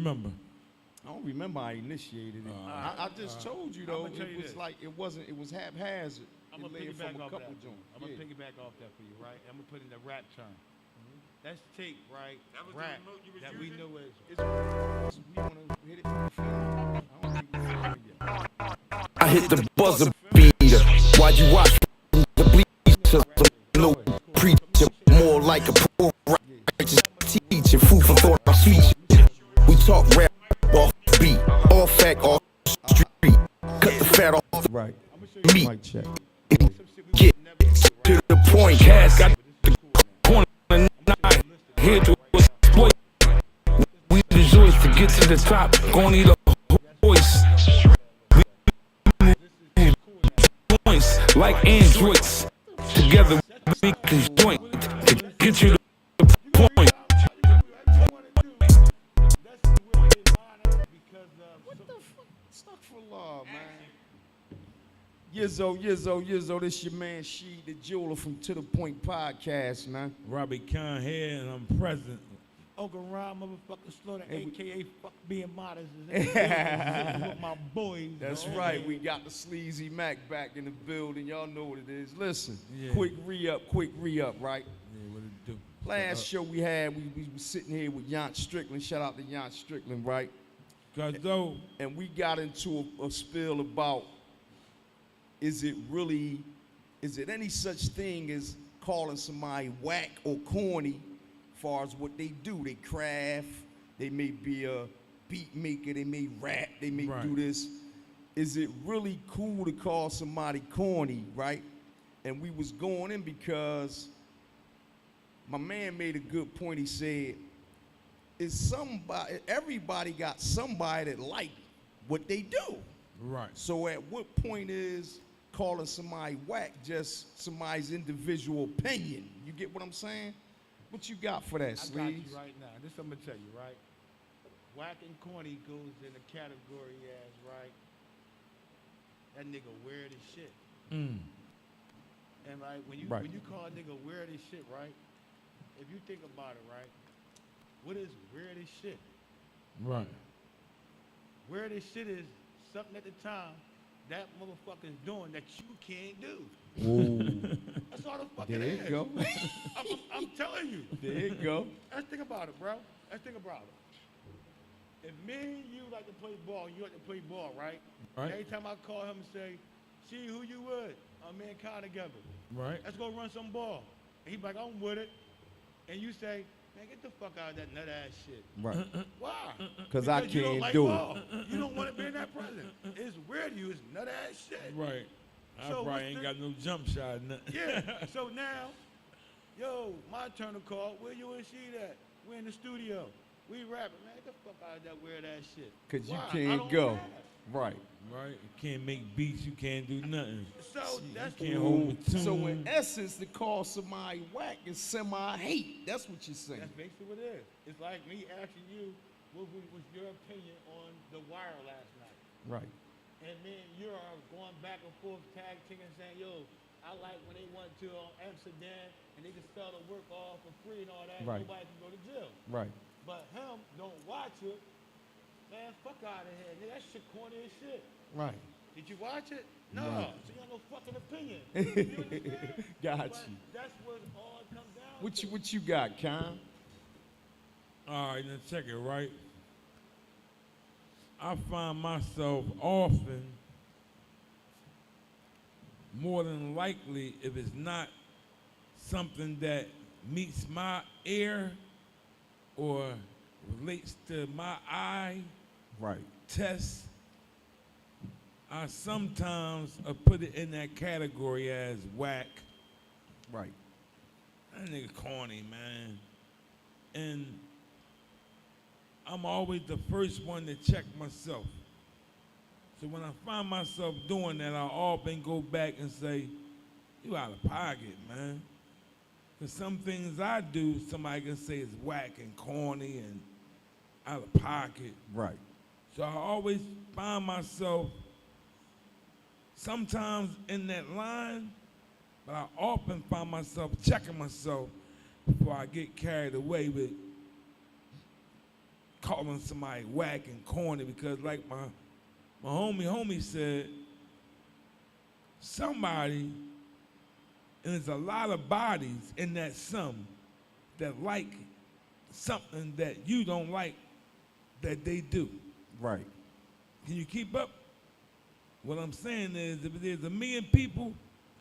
remember? I don't remember I initiated it. I just told you though, it was like it wasn't. It was haphazard. I'm gonna piggyback off that. I'm gonna piggyback off that for you, right? I'm gonna put in the rap term. Let's take right rap that we know as. You wanna hit it? I don't think we finished yet. I hit the buzzer beater. While you watch the bleachers, no preacher, more like a poor righteous teacher. Food for thought, I'm sweet. We talk rap off beat, all fact, all street. Cut the fat off the Right. meat. Mic check. Get to the point. Cash got the corner 9 here to exploit. We rejoice to get to the top. Gonna need a voice. Points like androids. Together we can joint to get you to the point. Astaghfirullah, man. Yizzo, this your man She, the jeweler from To The Point Podcast, man. Robbie Khan here, and I'm present. Uncle Ron, motherfucker, Slaughter, aka fuck being modest, is with my boys. That's right, we got the Sleazy Mac back in the building. Y'all know what it is. Listen, Yeah. quick re-up, right? Yeah, what it do? Last show we had, we was sitting here with Yant Strickland. Shout out to Yant Strickland, right? Guzzo, And we got into a spiel about, is it any such thing as calling somebody whack or corny as far as what they do? They craft, they may be a beat maker, they may rap, they may Right. do this. Is it really cool to call somebody corny, right? And we was going in because my man made a good point. He said, everybody got somebody that like what they do. right. So at what point is calling somebody whack just somebody's individual opinion? You get what I'm saying? What you got for that, I got Sleeves? you right now. This I'm gonna tell you, right? Whack and corny goes in the category as, right, that nigga weird as shit. Mm. And right, when you call a nigga weird as shit, right? If you think about it, right, what is weird as shit? Right. Weird as shit is something at the time that motherfucker's doing that you can't do. Ooh, That's all the fucking there is. you go. I'm telling you. There you go. Let's think about it, bro. Let's think about it. If me and you like to play ball, you like to play ball, right? Right. Every time I call him and say, "See who you with? Mankind together. Right. Let's go run some ball." And he be like, "I'm with it." And you say, "Man, get the fuck out of that nut ass shit." Right. Why? Because I you don't can't like do ball. it. You don't want to be in that present. It's weird to you. It's nut ass shit. Right. I So probably what's ain't the- got no jump shot. Nothing. Yeah. So now, yo, my turn to call. Where you and she at? We're in the studio. We rapping. Man, get the fuck out of that weird ass shit. Because you Why? I can't don't go. rap. Right. Right. You can't make beats. You can't do nothing. So that's You can't hold a tune. So in essence, to call somebody whack is semi-hate. That's what you're saying. That's basically what it is. It's like me asking you, what was your opinion on The Wire last night? Right. And me and you are going back and forth, tag teaming, saying, yo, I like when they went to Amsterdam and they could sell the work off for free and all that. Right. Nobody can go to jail. Right. But him don't watch it. Man, fuck out of here. Nigga, that shit corny as shit. Right. Did you watch it? No. Right. So you got no fucking opinion. You understand? Got But you. that's what all it comes down to. What you got, Con? All right, now check it, right? I find myself often, more than likely, if it's not something that meets my ear or relates to my eye Right. test, I sometimes put it in that category as whack. Right. That nigga corny, man. And I'm always the first one to check myself. So when I find myself doing that, I often go back and say, you out of pocket, man. Because some things I do, somebody can say is whack and corny and out of pocket. Right. So I always find myself sometimes in that line, but I often find myself checking myself before I get carried away with calling somebody whack and corny because like my homie said, somebody, and there's a lot of bodies in that some that like something that you don't like that they do. Right. Can you keep up? What I'm saying is, if there's 1 million people,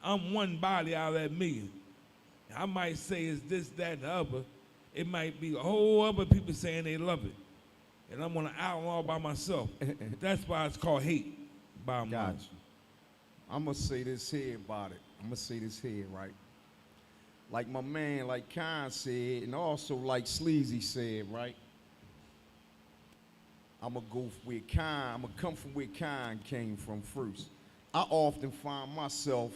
I'm one body out of that million. I might say it's this, that, and the other. It might be a whole other people saying they love it. And I'm on an island all by myself. That's why it's called hate by Got mine. you. I'm going to say this here about it. I'm going to say this here, right? Like my man, like Khan said, and also like Sleazy said, right? I'm going to go where Khan, I'm going to come from where Khan came from first. I often find myself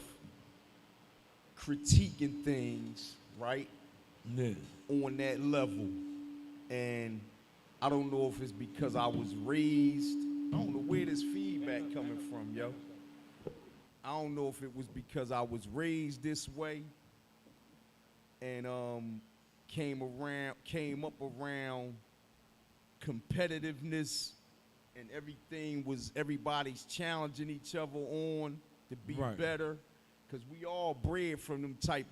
critiquing things, right, Yeah. on that level. And I don't know if it's because I was raised, I don't know where this feedback coming from, yo. I don't know if it was because I was raised this way and came up around competitiveness and everybody's challenging each other on to be Right. better, because we all bred from them type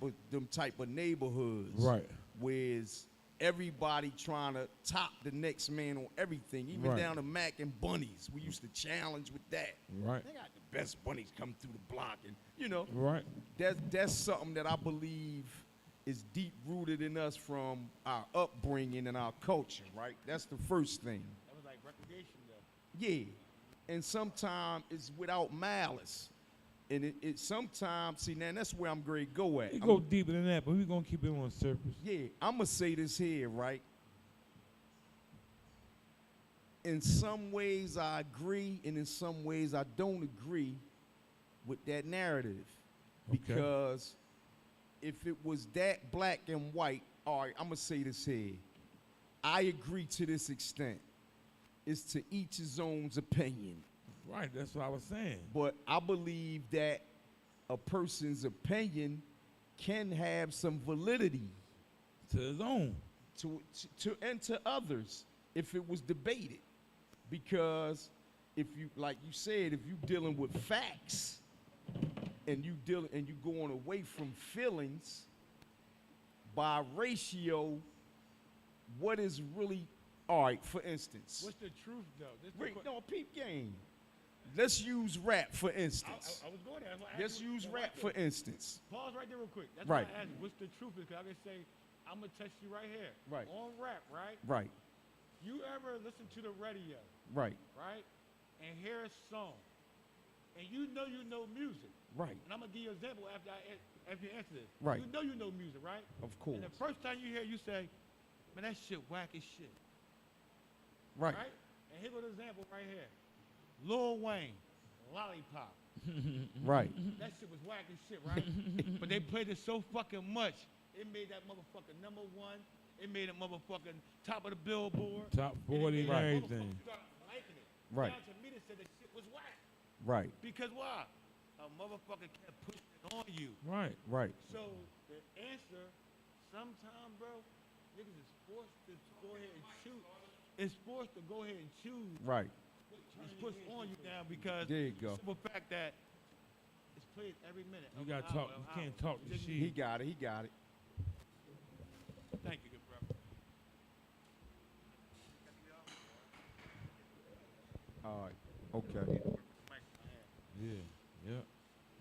of neighborhoods. Right. Whereas everybody trying to top the next man on everything, even Right. down to Mac and Bunnies. We used to challenge with that. Right. They got the best bunnies come through the block, and you know, Right. that's something that I believe is deep rooted in us from our upbringing and our culture, right? That's the first thing. That was like recreation, though. Yeah, and sometimes it's without malice, and it sometimes see now that's where I'm going to go at. We go deeper than that, but we're going to keep it on the surface. Yeah, I'm gonna say this here, right? In some ways I agree, and in some ways I don't agree with that narrative. Okay. Because if it was that black and white, all right, I'm gonna say this here. I agree to this extent. It's to each his own opinion. Right, that's what I was saying. But I believe that a person's opinion can have some validity To his own. to others if it was debated, because if you, like you said, if you dealing with facts and you going away from feelings, by ratio, what is really, all right, for instance, What's the truth, though? This the wait, que- no, peep game, let's use rap for instance. I was going there. That's why I Let's asked you- use that's why I rap asked for you. instance. Pause right there real quick. That's Right. why I asked you, what's the truth is, because I can say, I'm going to test you right here. Right. On rap, right? Right, You ever listen to the radio, right, right? And hear a song, and you know music. right, And I'm going to give you an example after you answer this. Right. You know music, right? of course, And the first time you hear it, you say, man, that shit whack as shit. right, Right? And here goes an example right here. Lil Wayne, Lollipop. right, That shit was whack as shit, right? But they played it so fucking much, it made that motherfucker #1. It made it motherfucking top of the Billboard. Top And it 40 made and motherfuckers everything. start liking it. Right. Down to me, they said that shit was whack. right, Because why? A motherfucker kept pushing it on you. Right. right, So the answer, sometime, bro, niggas is forced to go ahead and choose. It's forced to go ahead and choose. right. It's pushed on you now because There you go. simple fact that it's played every minute. You of got an to talk. hour, You of can't hour. talk the He shit. got it. He got it. Thank you, good brother. All right. Okay. Yeah. Yeah.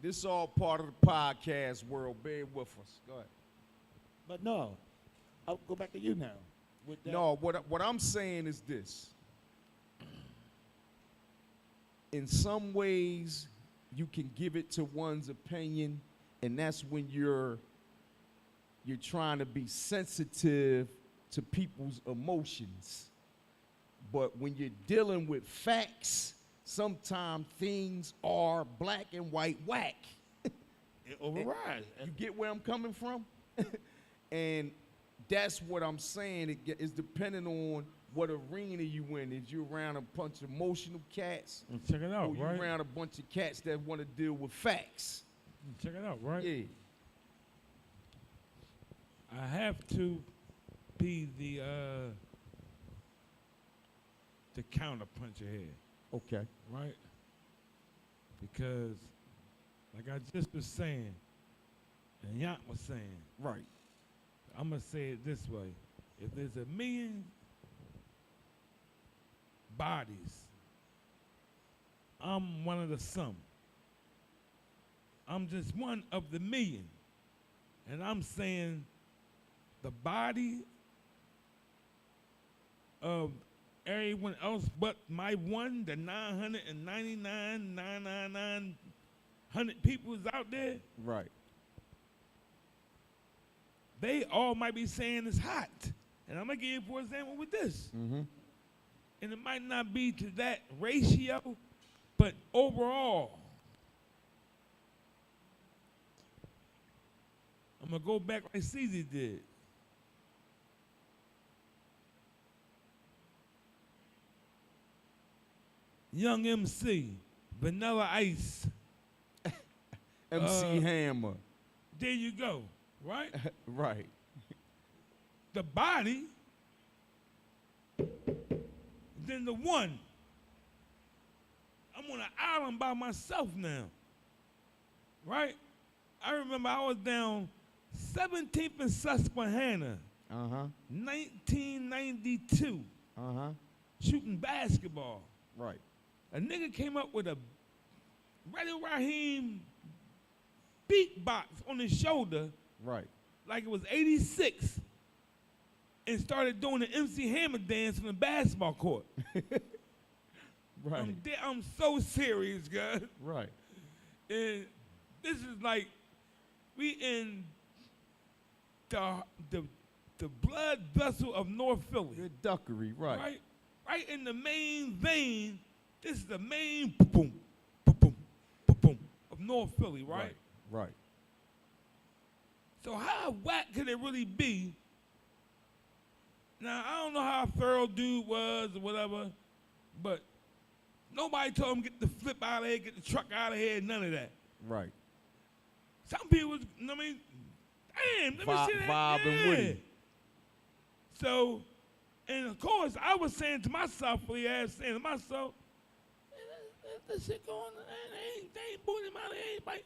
This is all part of the podcast world. Bear with us. Go ahead. But no, I'll go back to you now. With that. No, what I'm saying is this. In some ways, you can give it to one's opinion, and that's when you're trying to be sensitive to people's emotions. But when you're dealing with facts, sometimes things are black and white whack. It overrides. You get where I'm coming from? And that's what I'm saying. It's depending on what arena you in. If you're around a bunch of emotional cats, And check it out, or you right? around a bunch of cats that want to deal with facts. Check it out, right? Yeah. I have to be the to counterpunch your head, Okay. right? Because, like I just was saying, and Yacht was saying, Right. I'm going to say it this way. If there's 1,000,000 bodies, I'm one of the some. I'm just one of the 1,000,000. And I'm saying the body of everyone else but my one, the 999 people is out there, Right. they all might be saying it's hot. And I'm going to give you, for example, with this. Mm-hmm. And it might not be to that ratio, but overall, I'm going to go back like CZ did. Young MC, Vanilla Ice. MC Hammer. There you go, right? Right. The body, then the one. I'm on an island by myself now, right? I remember I was down 17th and Susquehanna, Uh-huh. 1992, Uh-huh. shooting basketball. Right. A nigga came up with a Reddy Raheem beatbox on his shoulder Right. like it was 86 and started doing the MC Hammer dance on the basketball court. Right. I'm so serious, guys. Right. And this is like we in the blood vessel of North Philly. Good duckery. Right. Right in the main vein. This is the main boom, boom, boom of North Philly, right? Right. So how whack could it really be? Now I don't know how thorough dude was or whatever, but nobody told him get the flip out of here, get the truck out of here, none of that. Right. Some people was, I mean, damn, let me see that. Vibing Yeah. with him. So, and of course, I was saying to myself, saying to myself, that shit going on, they ain't booting him out of anybody.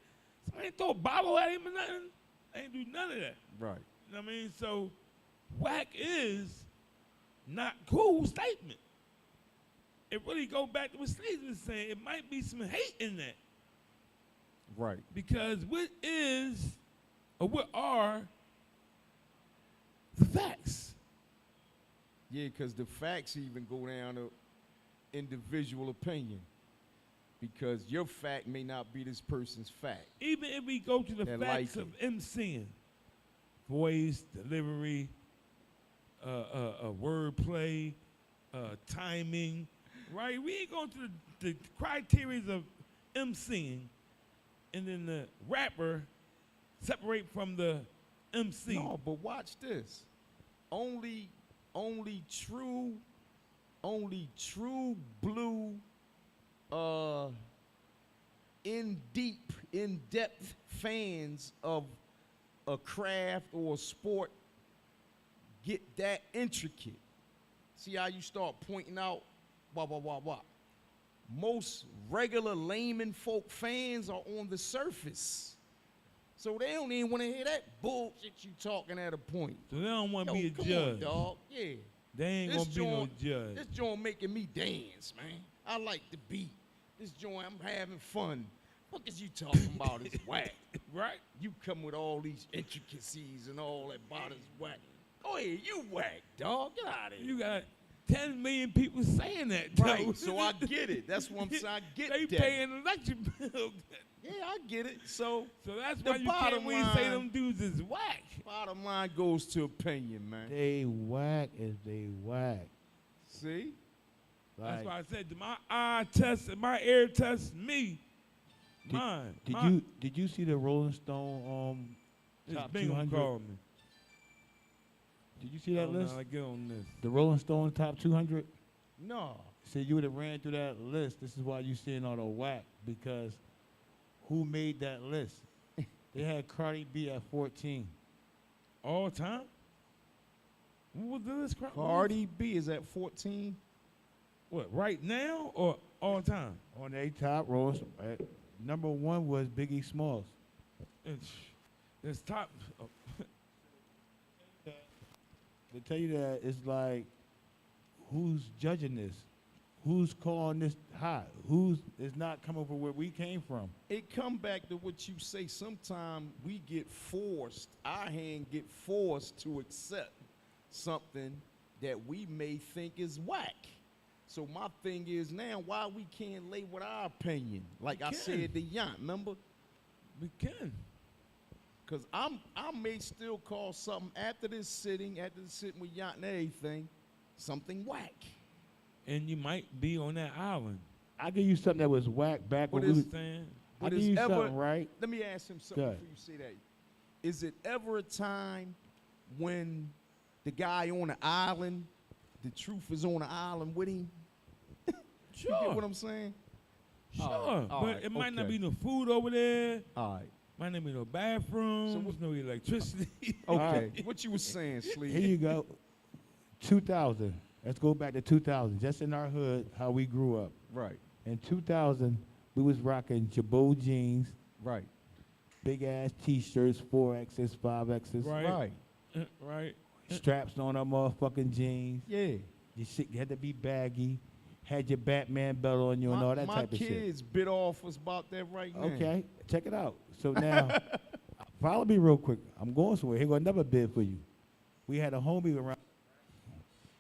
Somebody ain't throw a bottle at him or nothing. They ain't do none of that. Right. You know what I mean? So, whack is not cool statement. It really go back to what Steve was saying. It might be some hate in that. Right. Because what is, or what are the facts? Yeah, because the facts even go down to individual opinion. Because your fact may not be this person's fact. Even if we go to the That facts like of MCing, voice, delivery, wordplay, timing, right? We ain't going to the criteria of MCing, and then the rapper separate from the MC. No, but watch this. Only true blue, in-depth fans of a craft or a sport get that intricate. See how you start pointing out, wah. Most regular layman folk fans are on the surface. So they don't even want to hear that bullshit you talking at a point. So they don't want to Yo, be a come judge. on, dog. Yeah. They ain't going to be no judge. This joint making me dance, man. I like the beat. This joint, I'm having fun. What is you talking about? It's whack. Right? You come with all these intricacies and all that about is whack. Go ahead, you whack, dog. Get out of here. You got 10 million people saying that, though. Right, so I get it. That's what I'm saying. I get They that. paying an electric bill. Yeah, I get it. So So that's The why you bottom can't really say line- them dudes is whack. bottom line goes to opinion, man. They whack as they whack. See? That's Like, why I said my eye test and my ear test, me, mine. Did you see the Rolling Stone This top Bingham 200? called me. Did you see that I don't know list? how to get on this. The Rolling Stone top 200. No. Said you would have ran through that list. This is why you seeing all the whack, because who made that list? They had Cardi B at 14. All time? What was the list? Cardi B is at 14. What, right now or all time? On the top rows, number 1 was Biggie Smalls. It's top. To tell you that, it's like, who's judging this? Who's calling this hot? Who's is not coming from where we came from? It come back to what you say. Sometimes we get forced, our hand get forced to accept something that we may think is whack. So my thing is now, why we can't lay with our opinion? Like I said to Yant, remember? We can. Because I may still call something after this sitting with Yant and everything, something whack. And you might be on that island. I give you something that was whack back when But we was, Understand? I but give is you ever- something, right? Let me ask him something Go ahead. before you say that. Is it ever a time when the guy on the island, the truth is on the island with him? You get what I'm saying? Sure. all but right, it might not okay. be no food over there. All right. Might not be no bathrooms, no electricity. Okay. What you was saying, Here Sleeve? you go. 2000. Let's go back to 2000. Just in our hood, how we grew up. Right. In 2000, we was rocking Jabot jeans, Right. big ass T-shirts, 4Xs, 5Xs, Right. Right. straps on our motherfucking jeans. Yeah. Your shit had to be baggy. Had your Batman belt on you and all that my type of shit. kids bit off us about that right now. Okay, check it out. So now, follow me real quick. I'm going somewhere. Here go another bid for you. We had a homie around.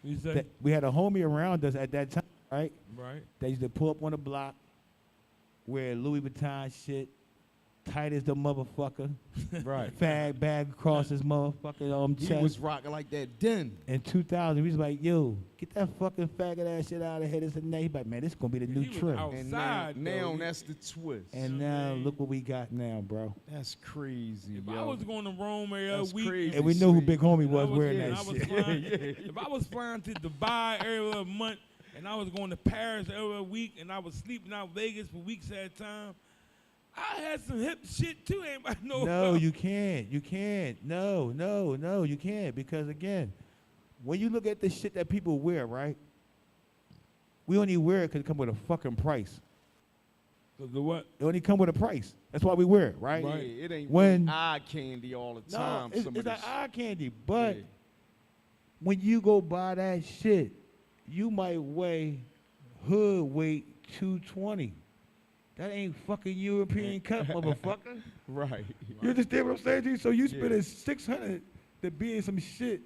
You say? We had a homie around us at that time, right? Right. They used to pull up on the block, wear Louis Vuitton shit, tight as the motherfucker, Right. fag bag across his motherfucking He chest. was rocking like that then. In 2000, we was like, yo, get that fucking faggot ass shit out of here. This and that. He like, man, this gonna be the new He was trend. out- And now, Outside, though. that's the twist. And Yeah, now man. look what we got now, bro. That's crazy, If yo. I was going to Rome every That's week, crazy. And we knew who Sweet. Big Homie and I was wearing and that I was shit. flying, if I was flying to Dubai every other month, and I was going to Paris every other week, and I was sleeping out Vegas for weeks at a time, I had some hip shit too. Anybody know? No, you can't. You can't. No, you can't. Because again, when you look at the shit that people wear, right? We only wear it because it come with a fucking price. The what? It only come with a price. That's why we wear it, right? Yeah, it ain't When- eye candy all the No, time. it's, some it's of like this. eye candy. But Yeah. when you go buy that shit, you might weigh hood weight 220. That ain't fucking European Cup, motherfucker. Right. You understand what I'm saying, G? So you Yeah. spending 600 to be in some shit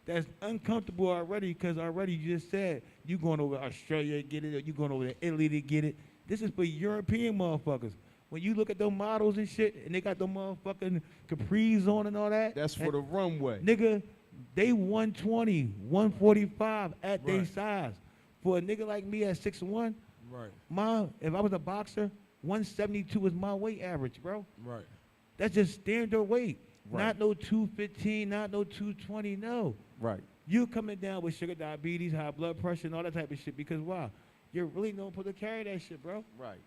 that's uncomfortable already, because already you just said you going over to Australia to get it, or you going over to Italy to get it. This is for European motherfuckers. When you look at those models and shit, and they got them motherfucking capris on and all that. That's for the runway. Nigga, they 120, 145 at their Right. size. For a nigga like me at 6'1", Right. if I was a boxer, 172 is my weight average, bro. Right. That's just standard weight. Right. Not no 215, not no 220, no. Right. You coming down with sugar diabetes, high blood pressure, and all that type of shit, because why? You're really not supposed to carry that shit, bro. Right.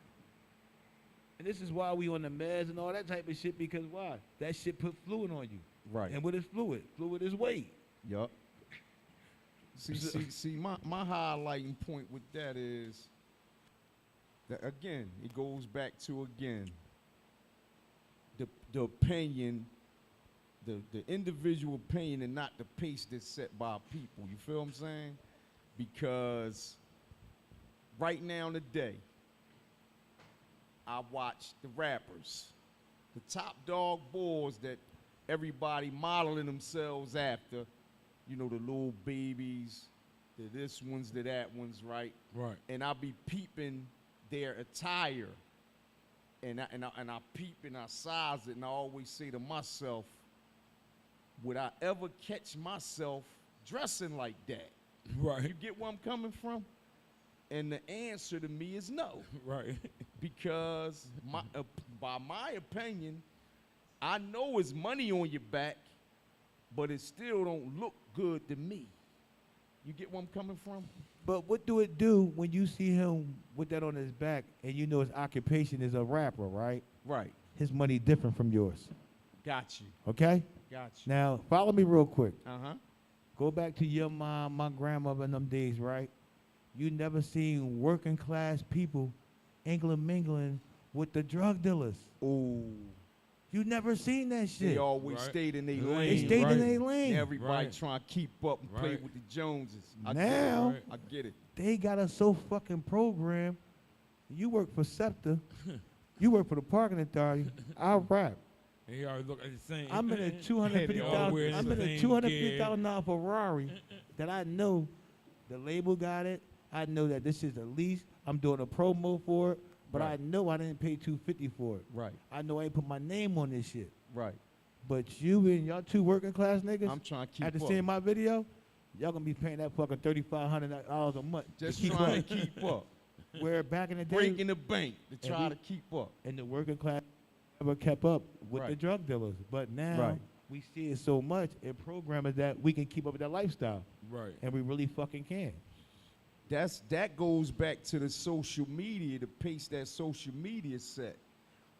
And this is why we on the meds and all that type of shit, because why? That shit put fluid on you. Right. And what is fluid? Fluid is weight. Yup. See, my highlighting point with that is that again, it goes back to the opinion, the individual opinion, and not the pace that's set by people. You feel what I'm saying? Because right now today, I watch the rappers, the top dog boys that everybody modeling themselves after. You know, the little babies, the this ones, the that ones, right? Right. And I be peeping their attire, and I peep and I size it, and I always say to myself, would I ever catch myself dressing like that? You Right. get where I'm coming from? And the answer to me is no, Right. because by my opinion, I know it's money on your back, but it still don't look good to me. You get where I'm coming from? But what do it do when you see him with that on his back and you know his occupation is a rapper, right? Right. His money different from yours, Got you. okay? Got you. Now, follow me real quick. Uh-huh. Go back to your mom, my grandmother in them days, right? you never seen working class people mingling with the drug dealers. Oh, You never seen that shit. they always Right. stayed in their They lane. They stayed right. in their lane. Everybody Right. trying to keep up and play Right. with the Joneses. I Now- get it. I get it. They got us so fucking programmed. You work for SEPTA. You work for the parking authority. I rap. They always look at the same. I'm in a They all wear $250,000. the I'm in a same $250,000 Ferrari that I know the label got it. I know that this is the lease. I'm doing a promo for it, but Right. I know I didn't pay $250 for it. Right, I know I ain't put my name on this shit. right. But you and y'all two working class niggas, I'm trying to keep after up. seeing my video, y'all gonna be paying that fucking $3,500 a month Just to keep trying up. to keep up. Where back in the day, Breaking the bank to try we- to keep up. and the working class never kept up with the Right. drug dealers. But now Right. we see it so much in programming that we can keep up with that lifestyle, Right. and we really fucking can. That goes back to the social media, the pace that social media set.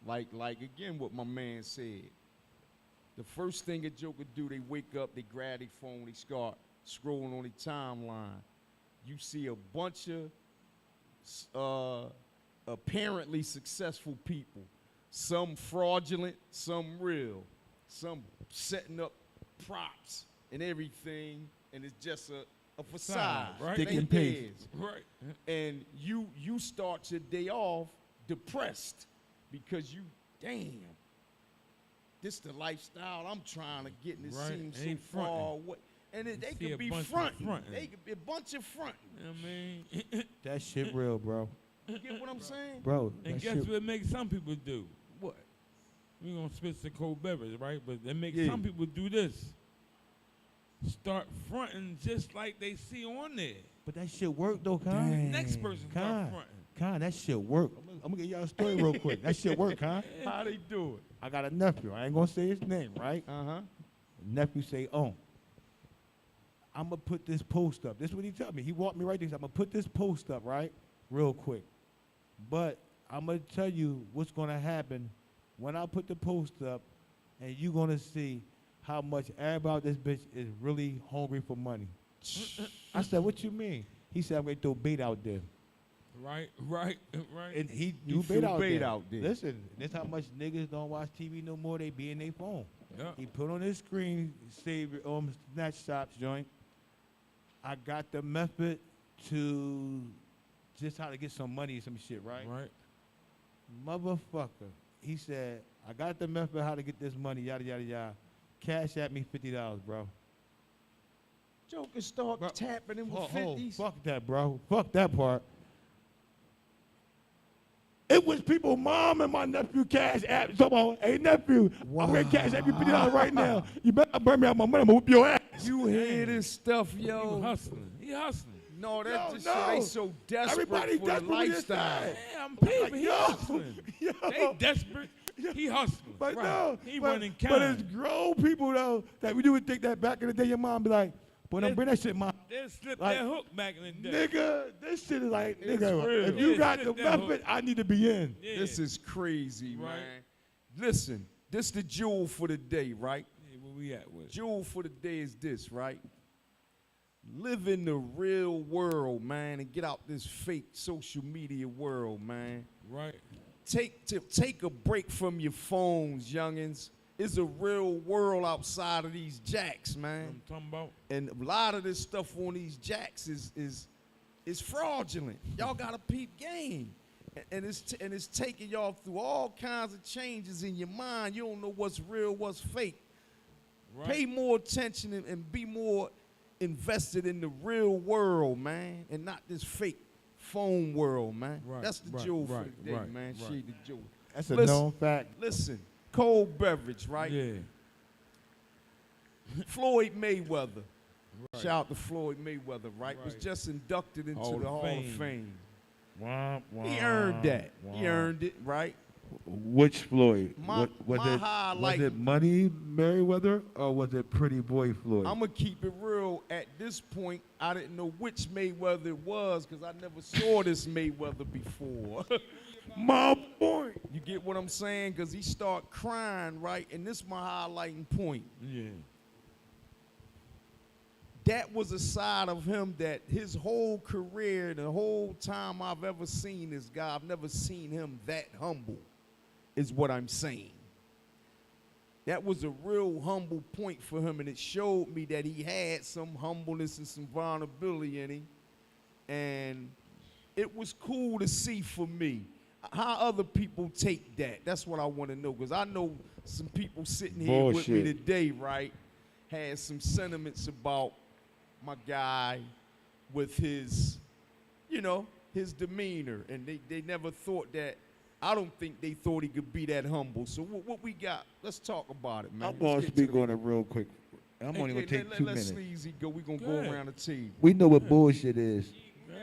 Like again, what my man said. The first thing a joker do, they wake up, they grab their phone, they start scrolling on their timeline. You see a bunch of apparently successful people, some fraudulent, some real, some setting up props and everything, and it's just a facade, Right. Stick Ain't and paste. theirs. Right. And you start your day off depressed because you, damn, this the lifestyle I'm trying to get, and it Right. seems so Ain't far frontin'. away. And they see a could be bunch of fronting. frontin'. They could be a bunch of fronting. You know what I mean? That shit real, bro. You get what I'm saying? Bro, And that guess shit, what it makes some people do? What? We're going to switch to cold beverage, right? But it makes Yeah. some people do this. Start fronting just like they see on there. but that shit work though, Con. The next person start Con, fronting. Con, that shit work. I'm gonna get y'all a story real quick. That shit work, Con. How they do it? I got a nephew. I ain't gonna say his name, right? Uh-huh. Nephew say, "Oh, I'm gonna put this post up." This is what he told me. He walked me right there. He said, "I'm gonna put this post up, right, real quick." But I'm gonna tell you what's gonna happen when I put the post up, and you gonna see how much everybody this bitch is really hungry for money. I said, "What you mean?" He said, "I'm gonna throw bait out there." Right, right, right. And he You do threw bait out bait there. out there. Listen, this how much niggas don't watch TV no more. They be in their phone. Yeah. He put on his screen, save snatch shops joint. I got the method to just how to get some money, some shit, right? Right. Motherfucker. He said, I got the method how to get this money, yada yada yada. Cash at me $50, bro. Joker start Bro, tapping him with Hold, 50s. fuck that, bro. Fuck that part. It was people, mom and my nephew cash app. Come on, hey nephew, I'm gonna cash at you $50 right now. You better burn me out my money. I'm gonna whoop your ass. You hear this stuff, He yo? hustling. He hustling. No, that No, just no. so they so desperate Everybody for desperate the with this lifestyle. side. Yeah, I'm peeping. He Yo, hustling. yo. They desperate. He hustling. But right. no, He but, running but kind. it's grown people though that you would think that back in the day your mom be like, boy, don't It- bring that shit, mom. They slipped like, that hook back in the day. Nigga, this shit is like, It's nigga, real. if you Yeah, got the sit down. method, I need to be in. Yeah. This is crazy, Right. man. Listen, this the jewel for the day, right? Yeah, where we at with? Jewel for the day is this, right? Live in the real world, man, and get out this fake social media world, man. Right. Take a break from your phones, youngins. It's a real world outside of these jacks, man. I'm talking about. And a lot of this stuff on these jacks is fraudulent. Y'all got a peep game. And it's taking y'all through all kinds of changes in your mind. You don't know what's real, what's fake. Right. Pay more attention and be more invested in the real world, man, and not this fake phone world, man. Right, That's the right, jewel for right, the day, right, man. right. Shade the jewel. That's a Listen. known fact. Listen, cold beverage, right? Yeah. Floyd Mayweather. Right. Shout out to Floyd Mayweather, right? Was Right. just inducted into Hall the of Hall Fame. of Fame. Womp, He womp, earned that. He womp. earned it, right? Which Floyd? My- was my it highlight- was it Money Merriweather or was it Pretty Boy Floyd? I'm gonna keep it real. At this point, I didn't know which Mayweather it was because I never saw this Mayweather before. My boy. You get what I'm saying? Because he start crying, right? And this my highlighting point. Yeah. that was a side of him that his whole career, the whole time I've ever seen this guy, I've never seen him that humble, is what I'm saying. That was a real humble point for him, and it showed me that he had some humbleness and some vulnerability in him. And it was cool to see for me. How other people take that. That's what I want to know, because I know some people sitting here with me Bullshit. today, right, had some sentiments about my guy with his, you know, his demeanor. And they never thought that, I don't think they thought he could be that humble. So what we got? Let's talk about it, man. I'm going Let's to get speak on it real quick. I'm only going to take 2 minutes. Let's Sleazy go. We're going to Go go ahead. around the table. We know what bullshit is. Yeah.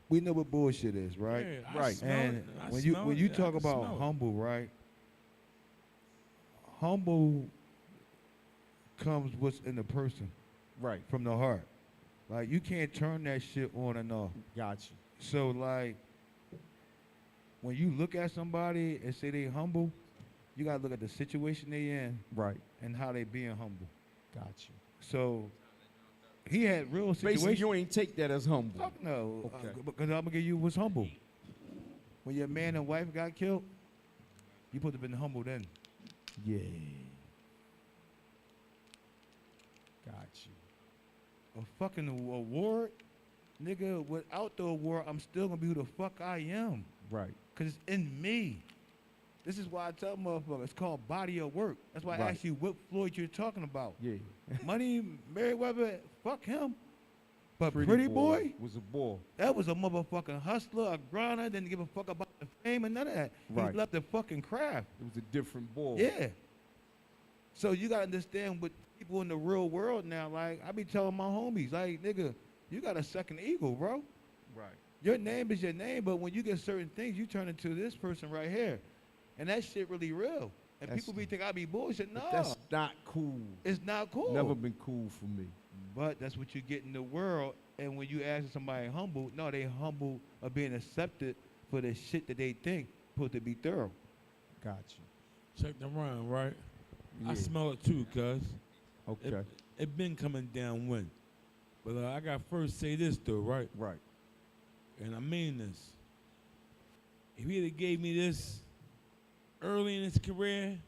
We know what bullshit is, right? Yeah, I Right. smell And it. I when smell you it. I talk can about smell it. humble, right? Humble comes what's in the person Right. from the heart. Like you can't turn that shit on and off. Got you. So like when you look at somebody and say they humble, you gotta look at the situation they in Right. and how they being humble. Got you. So he had real Basically, situations. you ain't take that as humble. Fuck no. Okay. Because I'm gonna give you what's humble. When your man and wife got killed, you supposed to been humble then. Yeah. Got you. A fucking award, nigga. Without the award, I'm still gonna be who the fuck I am. Right. Cause it's in me. This is why I tell motherfuckers it's called body of work. That's why I Right. asked you what Floyd you're talking about. Yeah. Money, Merriweather, fuck him. But Pretty Boy, was a boy. that was a motherfucking hustler, a grinder, didn't give a fuck about the fame and none of that. Right. He left the fucking craft. It was a different boy. Yeah. So you gotta understand what people in the real world now, like, I be telling my homies, like, nigga, you got a second ego, bro. Right. Your name is your name, but when you get certain things, you turn into this person right here. And that shit really real. And That's- people be think I be bullshit. No, But that's not cool. it's not cool. Never been cool for me. But that's what you get in the world. And when you ask somebody humble, no, they humble of being accepted for the shit that they think supposed to be thorough. Got Check the rhyme, right? you. I smell it too, cuz. Okay. It been coming downwind. But I got first say this though, right? Right. And I mean this. If he had gave me this early in his career,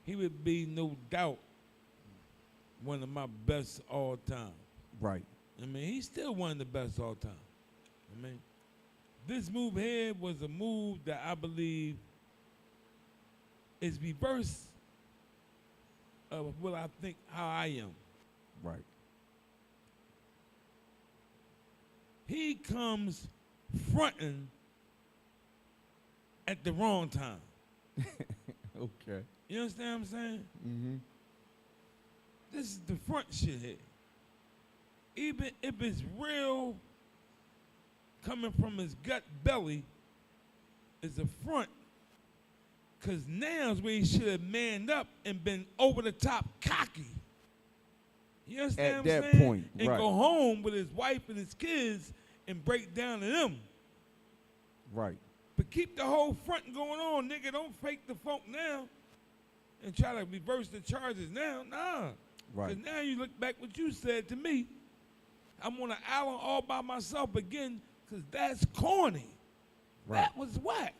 he would be no doubt one of my best all time. Right. I mean, he's still one of the best all time. I mean, this move here was a move that I believe is reverse of what I think how I am. Right. He comes fronting at the wrong time. Okay. You understand what I'm saying? Mm-hmm. This is the front shit here. Even if it's real coming from his gut belly, it's a front. Because now is where he should have manned up and been over the top cocky. You understand At what I'm that saying? point, and right. go home with his wife and his kids and break down to them. Right. But keep the whole front going on, nigga. Don't fake the funk now and try to reverse the charges now. Nah. Right. Because now you look back what you said to me. I'm on an island all by myself again because that's corny. Right. That was whack.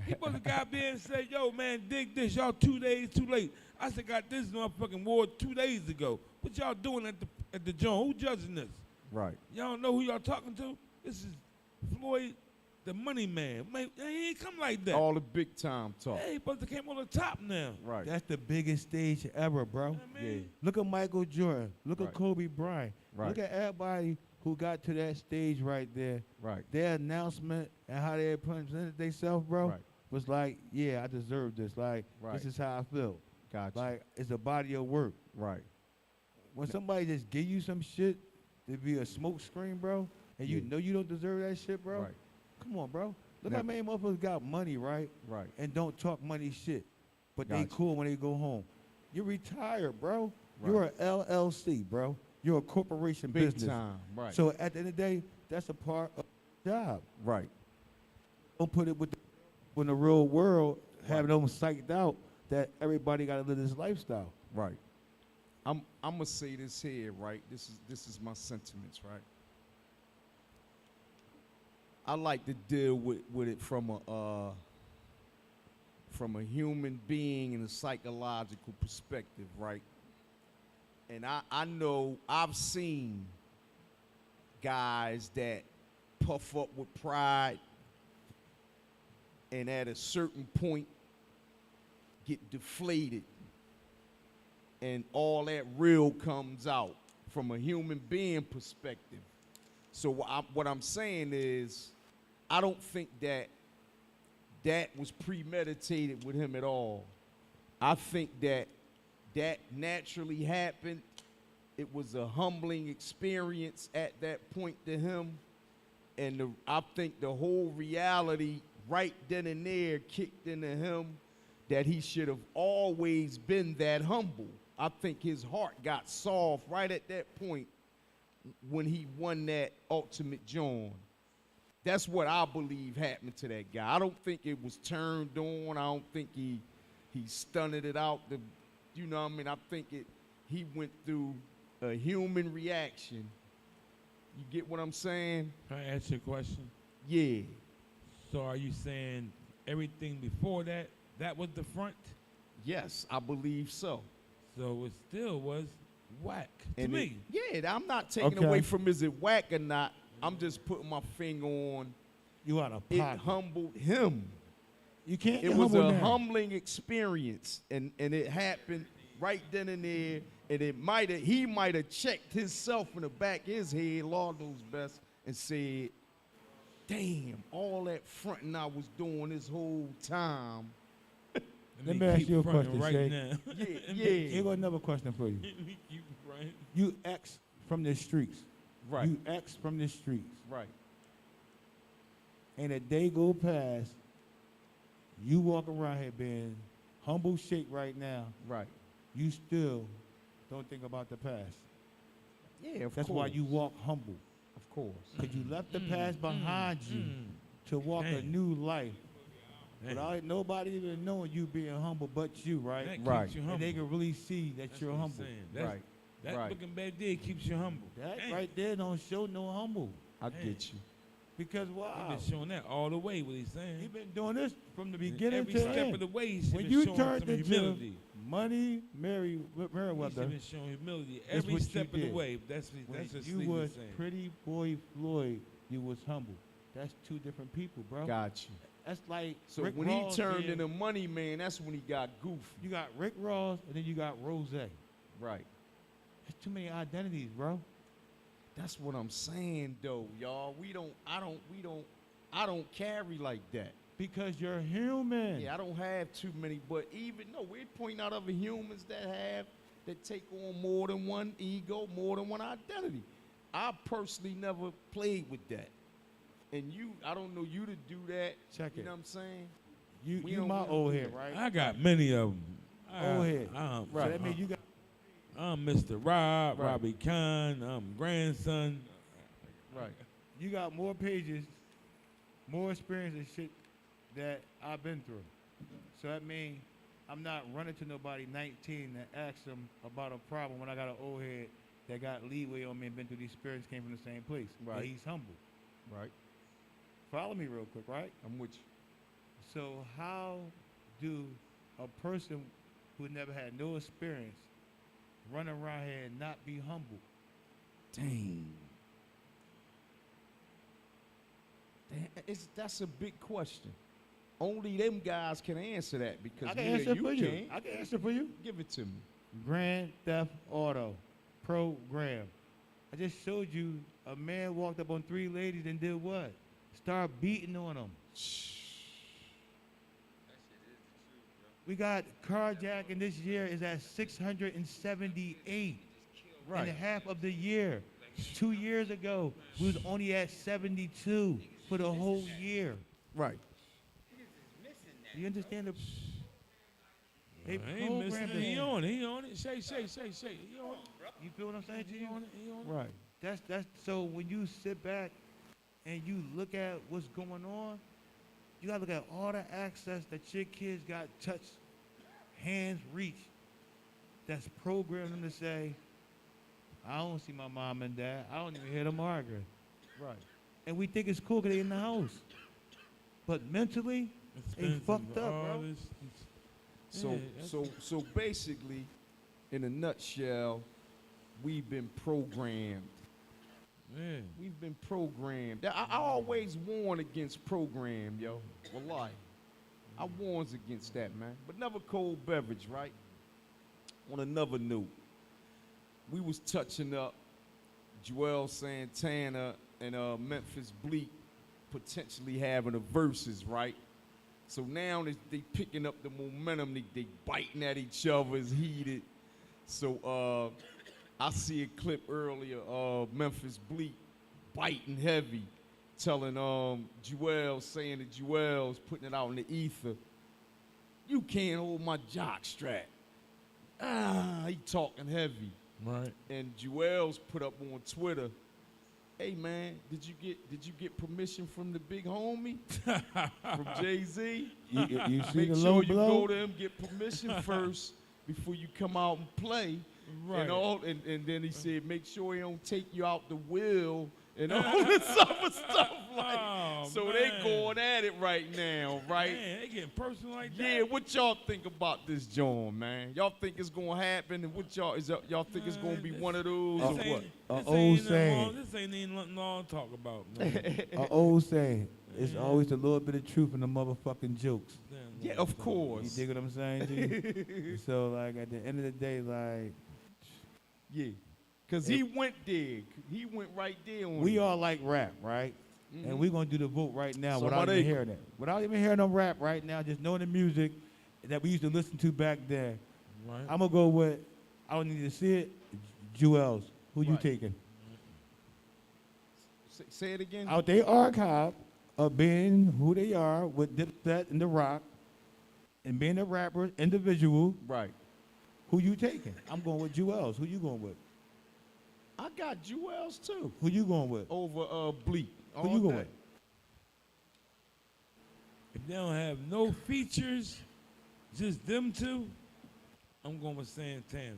He supposed to got there and said, yo, man, dig this. Y'all 2 days too late. I said, got this motherfucking award 2 days ago. What y'all doing at the joint? Who judging this? Right. Y'all know who y'all talking to? This is Floyd, the money man. Man, he ain't come like that. All the big time talk. Hey, but they came on the top now. Right. That's the biggest stage ever, bro. You know what I mean? Look at Michael Jordan. Look Right. at Kobe Bryant. Right. Look at everybody who got to that stage right there. Right. Their announcement and how they presented themselves, bro, Right. was like, yeah, I deserve this. Like, Right. this is how I feel. Gotcha. Like, it's a body of work. Right. When somebody just give you some shit to be a smoke screen, bro, and you Yeah. know you don't deserve that shit, bro, Right. come on, bro. Look Now- how many motherfuckers got money, right? Right. And don't talk money shit. But they Gotcha. cool when they go home. You're retired, bro. Right. You're an LLC, bro. You're a corporation Big business. time. Right. So at the end of the day, that's a part of the job. right. Don't put it with when the real world having them psyched out that everybody got to live this lifestyle. Right. I'm gonna say this here, right? This is my sentiments, right? I like to deal with it from a human being and a psychological perspective, right? And I know I've seen guys that puff up with pride and at a certain point get deflated and all that real comes out from a human being perspective. So what I'm saying is I don't think that was premeditated with him at all. I think that naturally happened. It was a humbling experience at that point to him. And I think the whole reality right then and there kicked into him that he should have always been that humble. I think his heart got soft right at that point when he won that Ultimate John. That's what I believe happened to that guy. I don't think it was turned on. I don't think he stunted it out. You know what I mean? I think he went through a human reaction. You get what I'm saying? Can I ask you a question? Yeah. So are you saying everything before that was the front? Yes, I believe so. So it still was whack to And me. I'm not taking Okay. away from is it whack or not. I'm just putting my finger on You out of it pocket. humbled him. You can't It get was humble a now. humbling experience, and it happened right then and there. And he might have checked himself in the back of his head, Lord knows best, and said, "Damn, all that fronting I was doing this whole time." Let me ask keep you a fronting question, right Shay. now. Here go another question for you. Let me keep fronting. You ex from the streets. Right, You ex from the streets. right. And a day go past, you walk around here being humble shake right now. Right. You still don't think about the past. Yeah, of That's course. why you walk humble. Of course. Because you left the past behind you to walk a Dang. new life. Dang. Without nobody even knowing you being humble but you, right? That Right. keeps you And humble. they can really see that That's you're what I'm humble. saying. That's- Right. That Right. looking back there keeps you humble. That Dang. right there don't show no humble. I Hey. get you. Because He's wow, been showing that all the way. What he's saying. he been doing this from the And beginning every to step end. of the way, he's When been you showing turned some into humility. Money, He's Merriweather, been showing humility That's every what you step of the did. way. That's when what you Steve was saying. Pretty Boy Floyd, you was humble. That's two different people, bro. Got you. That's like So Rick when Ross he turned being- into Money Man, that's when he got goofy. you got Rick Ross and then you got Rose. There's Right. too many identities, bro. That's what I'm saying, though, y'all. I don't carry like that. Because you're human. Yeah, I don't have too many, but we're pointing out other humans that take on more than one ego, more than one identity. I personally never played with that. And I don't know you to do that. Check You it. know what I'm saying? You We you don't- my we don't old do head, that. right? I got many of them. Old head. I'm, So that means you got I'm Mr. Rob, Right. Robbie Khan. I'm grandson. Right. you got more pages, more experience and shit that I've been through. So that means I'm not running to nobody 19 to ask them about a problem when I got an old head that got leeway on me and been through these experience, came from the same place. And Right. he's humble. Right. Follow me real quick, right? I'm with you. So how do a person who never had no experience run around here and not be humble? Dang. That's a big question. Only them guys can answer that because I can me or answer for you. can't. I can answer for you. Give it to me. Grand Theft Auto program. I just showed you a man walked up on 3 ladies and did what? Start beating on them. We got carjacking this year is at 678 Right. in half of the year. 2 years ago, we was only at 72 for the whole year. Right. You understand the? They I ain't missing it. programming. He on it. He on it. Say. He on it. You feel what I'm saying to He you? on it. He on it. Right. That's so when you sit back and you look at what's going on, you gotta look at all the access that your kids got touch, hands reach. that's programmed them to say, I don't see my mom and dad. I don't even hear them arguing. Right. And we think it's cool because they in the house. But mentally, they Expensive, fucked up, all bro. this- Yeah, So basically, in a nutshell, we've been programmed. Yeah. We've been programmed. I always warn against program, yo. Wallahi. I warns against that, man. But never cold beverage, right? On another note, we was touching up Joel Santana and Memphis Bleak potentially having a versus, right? So now they picking up the momentum. They biting at each other. It's heated. So I see a clip earlier of Memphis Bleak biting heavy, telling Joel, saying that Joel's putting it out in the ether. You can't hold my jock strap. He talking heavy. Right. And Joel's put up on Twitter, hey man, did you get permission from the big homie? From Jay-Z? You see Make the sure low you blow? go to him, get permission first before you come out and play. Right. And then he said, make sure he don't take you out the wheel and all this other stuff. Like, Oh, so man. they going at it right now, right? Man, they getting personal like that. Yeah, what y'all think about this, John, man? Y'all think it's gonna happen, and what y'all think it's gonna be Man, one of those, This or ain't- what? A this old ain't nothing saying. long- This ain't even nothing long to talk about, man. An old saying. It's always a little bit of truth in the motherfucking jokes. Damn, Yeah, long of to talk course. You dig what I'm saying to you? So, like, at the end of the day, like, Yeah, cause he went there. He went right there on. we it. all like rap, right? Mhm. And we're going to do the vote right now So without how even they- hearing it. Without even hearing them rap right now, just knowing the music that we used to listen to back then. Right. I'm going to go with, I don't need to see it, Jewels. Who you Right. taking? Say it again. Out their archive of being who they are with Dipset and The Rock and being a rapper, individual, Right. who you taking? I'm going with Jewels. Who you going with? I got Jewels too. Who you going with? Over Bleak. Who you going with? If they don't have no features, just them two, I'm going with Santana.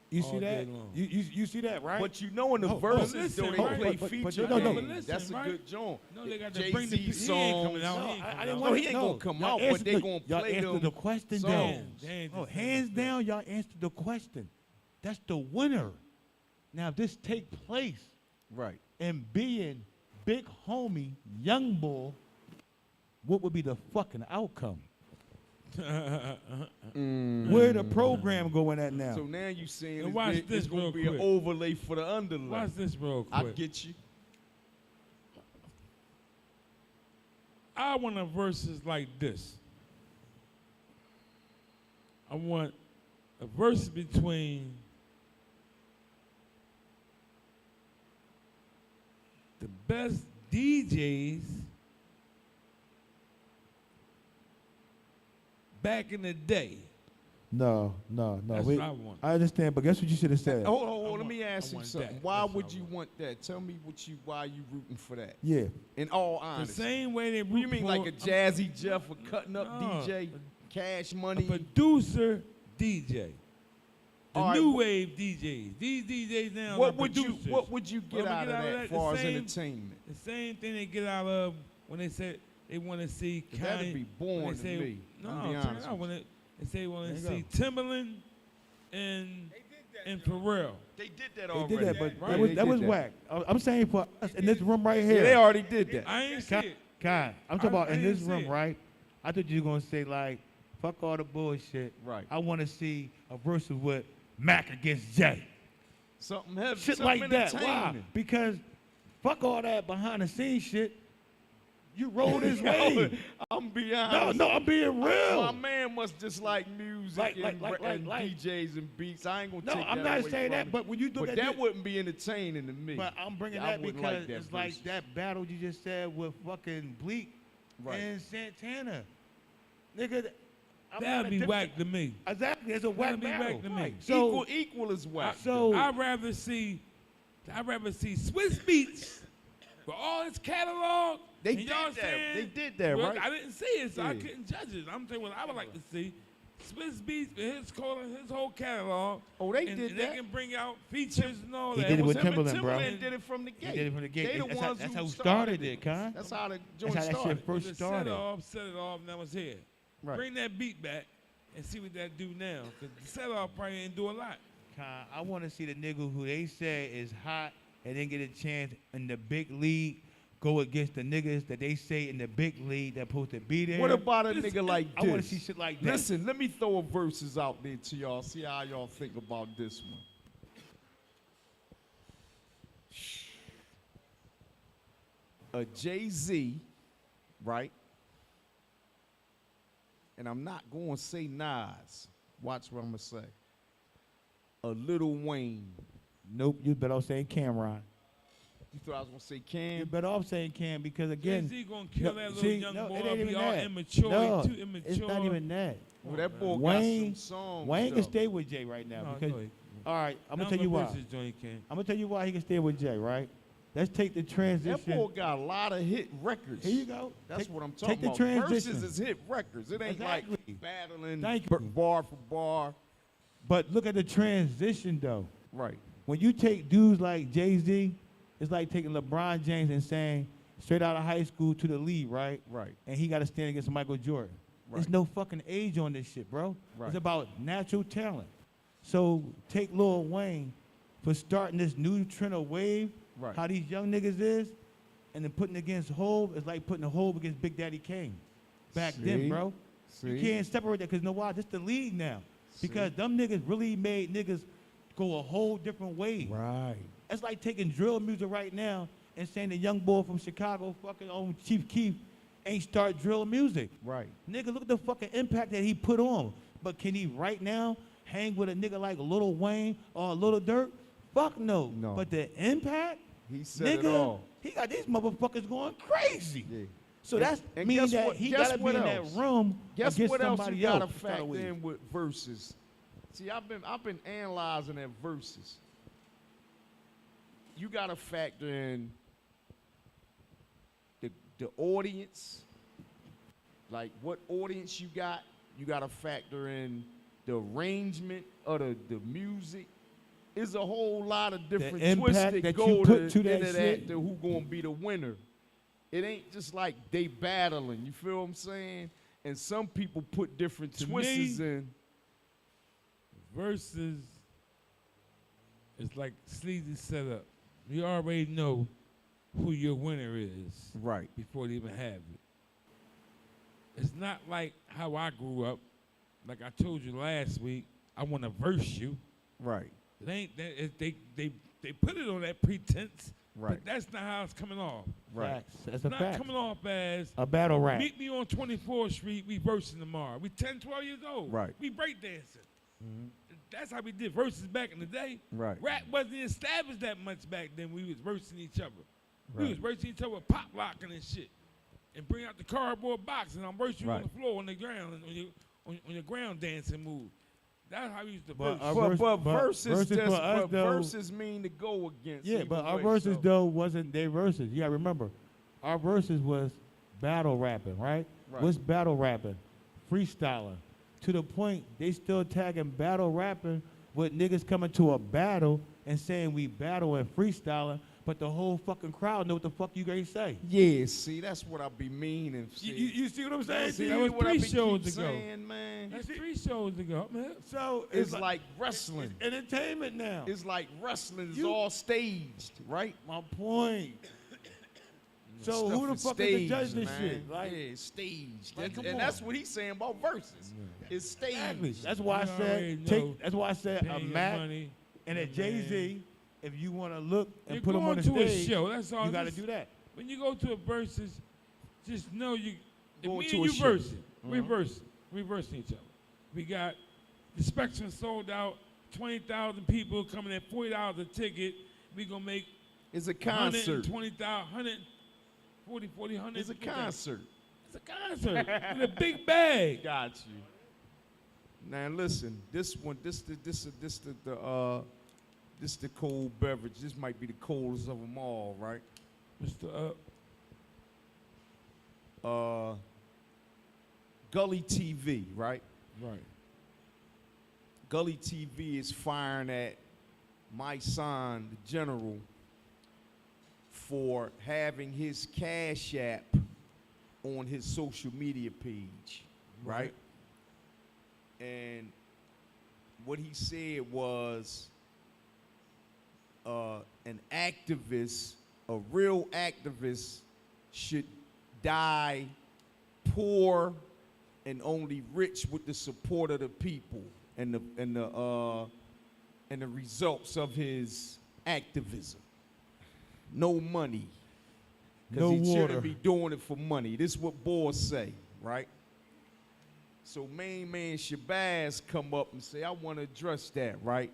You All see day that? long. You see that, right? But you know in the Oh, verses listen, though they right? play But features. no, no. Hey, Listen, that's a right? good joint. No, they got to Jay-Z bring the he ain't songs. coming out. No, He ain't I coming didn't out. want he ain't gonna come out, but they gonna y'all play answered them the question songs. down. They ain't No, just hands saying that. down, y'all answered the question. That's the winner. Now, if this take place Right. and being big homie, young bull, what would be the fucking outcome? Where the program going at now? So now you saying And it's, watch it's this gonna real be an quick. overlay for the underlay. Watch this real I quick. get you. I want a verses like this. I want a verse between the best DJs back in the day. No. That's Wait, what I want. I understand, but guess what you should have said? Hold on. I Let want- me ask I you want something. that. Why That's would what I you want. want that? Tell me why you rooting for that. Yeah. In all The honesty. same way they What you root mean for like a Jazzy Jeff or cutting up No. DJ, Cash a Money? producer DJ. The All right, new wh- wave DJs. These DJs now What are would you producers. What would you get What out of that as The far as same- entertainment? The same thing they get out of when they say they want to see Kanye. That'd be when boring they to say, me. No, I'm be check honest it out. with When they say want There to you see Timberland and Pharrell. They did that They did that, but Right. that was, They that did was that. whack. I'm saying for us in this room right here. Yeah, they already did that. I ain't see God, it. God, I'm talking about I in this didn't see room, it. right? I thought you were gonna say like, fuck all the bullshit. Right. I want to see a versus with Mac against Jay. Something heavy. Shit something like that. Why? entertaining. Because fuck all that behind the scenes shit. You roll this Yo, way. I'm be No, honest. no, I'm being My real. man must just like music Like- and, like- and like- DJs and beats. I ain't gonna No, take I'm that not away saying from that, him. but when you look But at that it- wouldn't be entertaining to me. But I'm bringing I that wouldn't because like that it's like versus. that battle you just said with fucking Bleak Right. and Santana. Nigga, I'm not That'd a be different- whack to me. Exactly, it's a whack be battle. whack to me. Right. So, equal is whack. so I'd rather see Swiss Beats for all its catalog. They and y'all did that. saying- They did that, well, right? I didn't see it, so I Yeah. couldn't judge it. I'm saying what I would like to see. Swiss Beats with his whole catalog. Oh, they and, did and that. They can bring out features and all He that. did it was with him and Timbaland, bro. Did it from the gate. He did it from the gate. They the ones That's who how started it, Con. That's how the joint That's how that started. shit first Just started. set it off, and that was here. Right. Bring that beat back and see what that do now. Because the set off probably didn't do a lot. Con, I want to see the nigga who they say is hot and then get a chance in the big league go against the niggas that they say in the big league that supposed to be there. What about a This- nigga like I this? want to see shit like that. Listen, let me throw a verses out there to y'all. See how y'all think about this one. A Jay-Z, right? And I'm not going to say Nas. Watch what I'm going to say. A Lil Wayne. Nope, you better off saying Cameron. You thought I was going to say You Cam? better off saying Cam because again, Jay-Z gonna kill that little young no, boy. it ain't Be even all that. immature. No, He too immature. it's not even that. Well, that boy Wayne, got some songs. Wayne though. can stay with Jay right now No, because. go ahead. All right, I'm gonna Number tell you why. versus Johnny King. I'm gonna tell you why he can stay with Jay. Right? Let's take the transition. That boy got a lot of hit records. Here you go. That's Take- what I'm take talking the about. transition. Verses is hit records. It ain't Exactly. like battling Thank you. bar for bar. But look at the transition though. Right. When you take dudes like Jay-Z, it's like taking LeBron James and saying straight out of high school to the league, right? Right. And he got to stand against Michael Jordan. There's Right. no fucking age on this shit, bro. Right. It's about natural talent. So take Lil Wayne for starting this new trend of wave, Right. how these young niggas is, and then putting against Hove is like putting Hove against Big Daddy Kane. Back then, See? bro. You See? can't separate that because you know why? This the league now. Because See? them niggas really made niggas go a whole different way. Right. It's like taking drill music right now and saying the young boy from Chicago, fucking own Chief Keef, ain't start drill music. Right. Nigga, look at the fucking impact that he put on. But can he right now hang with a nigga like Lil Wayne or Lil Durk? Fuck no. No. But the impact, He said it nigga, all. he got these motherfuckers going crazy. Yeah. So And- that's and means guess that what- he guess gotta be what in else? that room Guess against what else somebody you gotta else. to start factor with. in with verses? See, I've been analyzing that verses. You gotta factor in the audience, like what audience you got. You gotta factor in the arrangement of the music. There's a whole lot of different twists impact that that go you put to that into shit. to who gonna be the winner. It ain't just like they battling. You feel what I'm saying? And some people put different To twists me, in. Versus it's like sleazy setup. You already know who your winner is Right. before they even have it. It's not like how I grew up. Like I told you last week, I want to verse you. Right. It ain't that. They put it on that pretense, Right. but that's not how it's coming off. Right. Facts. That's It's a not fact. coming off as A battle rap. meet me on 24th Street. We versing tomorrow. We 10, 12 years old. Right. We breakdancing. Mm-hmm. That's how we did verses back in the day. Right. Rap wasn't established that much back then. We was versing each other. We Right. was versing each other with pop locking and shit. And bring out the cardboard box and I'm versing you on Right. the floor on the ground and on your ground dancing move. That's how we used to But verse. our But, verse- but but verses, verses just, for us, but though- verses mean to go against. Yeah, either but our way, verses so- though wasn't their verses. You gotta remember, our verses was battle rapping, right? Right. What's battle rapping? Freestyling. To the point they still tagging battle rapping with niggas coming to a battle and saying we battle and freestyling, but the whole fucking crowd know what the fuck you guys say. Yeah, see, that's what I be meaning. You see what I'm saying? See, G? that was what I 3 be shows keep ago. saying, man. That's 3 shows ago, man. So It's like wrestling. it's entertainment now. It's like wrestling is You- all staged, right? My point. So Stuff who the fuck is the judge staged, this man. shit? Like, yeah, it's staged. Like, come and on. that's what he's saying about verses. It's staged. exactly. That's why I You already said know. that's why I said a Paying your Mac money. and a Yeah, Jay Z. If you want to look and You're put them on going the to a stage, show. That's all. you got to Just- do that. When you go to a versus, just know you. If Going me to and a you show. versing, we're versing each other. We got the Spectrum sold out. 20,000 people coming at $40 a ticket. We gonna make It's a concert. 120,000, 40, 100. It's a concert. It's a concert with a big bag. Got you. Now listen, this one, this the cold beverage. This might be the coldest of them all, right? Mr. Gully TV, right? Right. Gully TV is firing at my son, the general, for having his Cash App on his social media page, right? And what he said was an activist, a real activist, should die poor and only rich with the support of the people and the results of his activism. No money. Because No he water. shouldn't be doing it for money. This is what boys say, right? So main man Shabazz come up and say, I want to address that, right?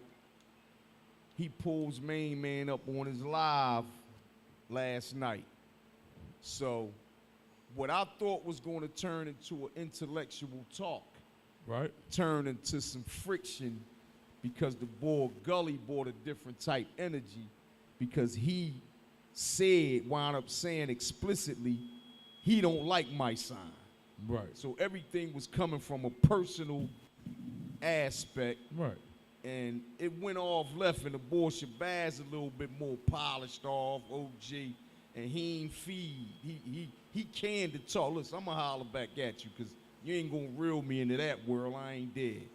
He pulls main man up on his live last night. So what I thought was going to turn into an intellectual talk Right. turned into some friction because the boy Gully brought a different type energy because he wound up saying explicitly, he don't like my sign. Right. So everything was coming from a personal aspect, Right. and it went off left, and the boy Shabazz a little bit more polished off, OG, and he ain't feed. He canned the talk. Listen, I'm gonna holler back at you because you ain't gonna reel me into that world. I ain't dead.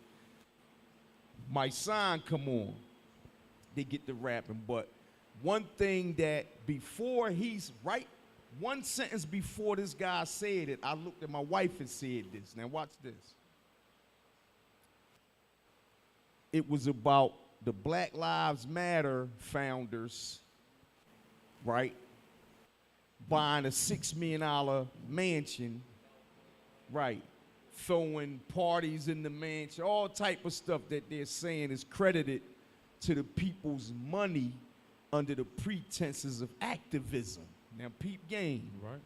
My sign come on. They get the rapping, but one thing that before he's right, one sentence before this guy said it, I looked at my wife and said this. Now watch this. It was about the Black Lives Matter founders, right, buying a $6 million mansion, right, throwing parties in the mansion, all type of stuff that they're saying is credited to the people's money under the pretenses of activism. Now, peep game. Right.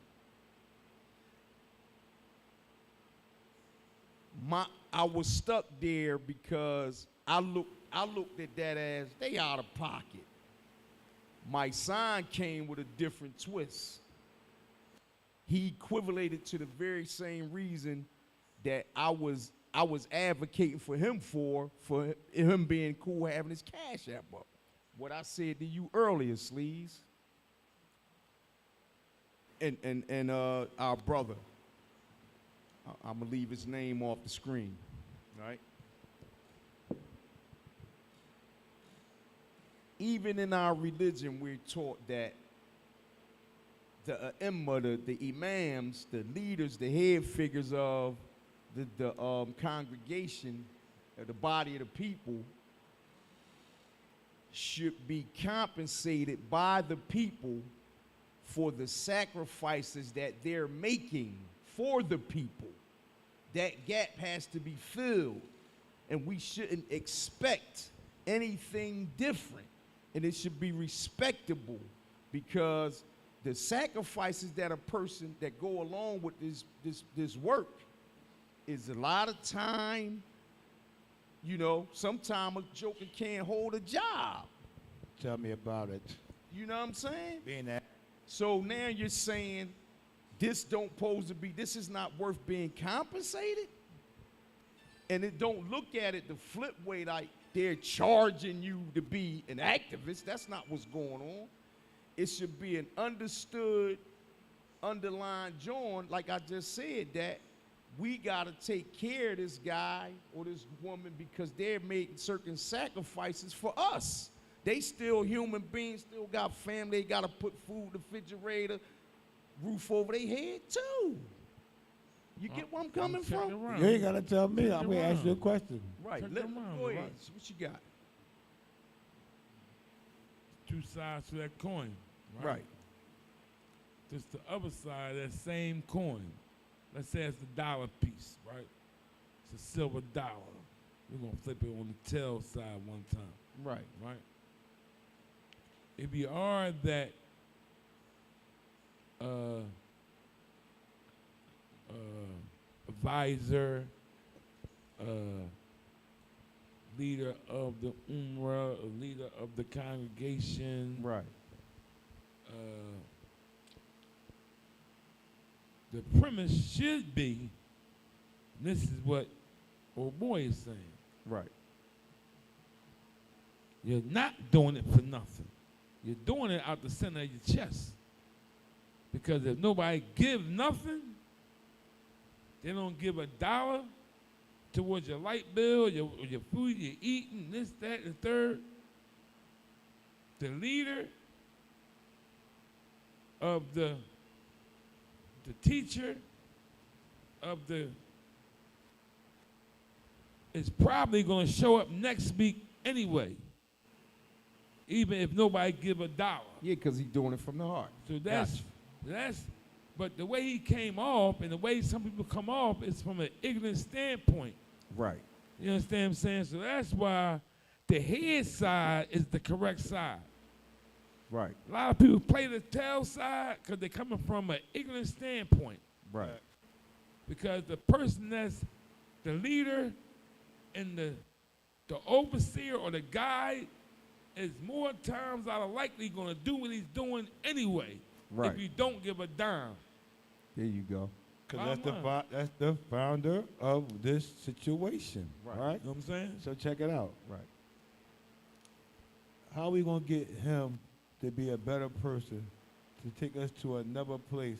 I was stuck there because I looked at that as they out of pocket. My sign came with a different twist. He equivalated to the very same reason that I was advocating for him for him being cool having his Cash App up. What I said to you earlier, Sleaze. And our brother. I'm gonna leave his name off the screen, right? Even in our religion, we're taught that the the imams, the leaders, the head figures of the congregation, the body of the people, should be compensated by the people for the sacrifices that they're making for the people. That gap has to be filled, and we shouldn't expect anything different, and it should be respectable, because the sacrifices that a person that go along with this work is a lot of time. You know, sometimes a joker can't hold a job. Tell me about it. You know what I'm saying? Being that. So now you're saying this is not worth being compensated? And it don't look at it the flip way, like they're charging you to be an activist. That's not what's going on. It should be an understood, underlined joint, like I just said, that we gotta take care of this guy or this woman because they're making certain sacrifices for us. They still human beings, still got family, they gotta put food in the refrigerator, roof over their head too. You get where I'm coming from? Around. You ain't gotta tell me. I'm gonna ask you a around. question. Right. Check Let them out, go ahead. right. See what you got. Two sides to that coin. Right. Just the other side of that same coin. Let's say it's the dollar piece, right? It's a silver dollar. We're gonna flip it on the tail side one time, Right. right? If you are that advisor, leader of the Umrah, a leader of the congregation, Right. The premise should be, this is what old boy is saying, Right. You're not doing it for nothing. You're doing it out the center of your chest. Because if nobody gives nothing, they don't give $1 towards your light bill, your food you're eating, this, that, and the third. The leader of the teacher of the is probably going to show up next week anyway, even if nobody give $1. Yeah, because he's doing it from the heart. So that's, but the way he came off and the way some people come off is from an ignorant standpoint. Right. You understand what I'm saying? So that's why the head side is the correct side. Right. A lot of people play the tail side because they're coming from an ignorant standpoint. Right. Because the person that's the leader and the overseer or the guide is more times out of likely going to do what he's doing anyway. Right. If you don't give a dime. There you go. Because that's the founder of this situation, right? You know what I'm saying? So check it out. Right. How are we going to get him to be a better person, to take us to another place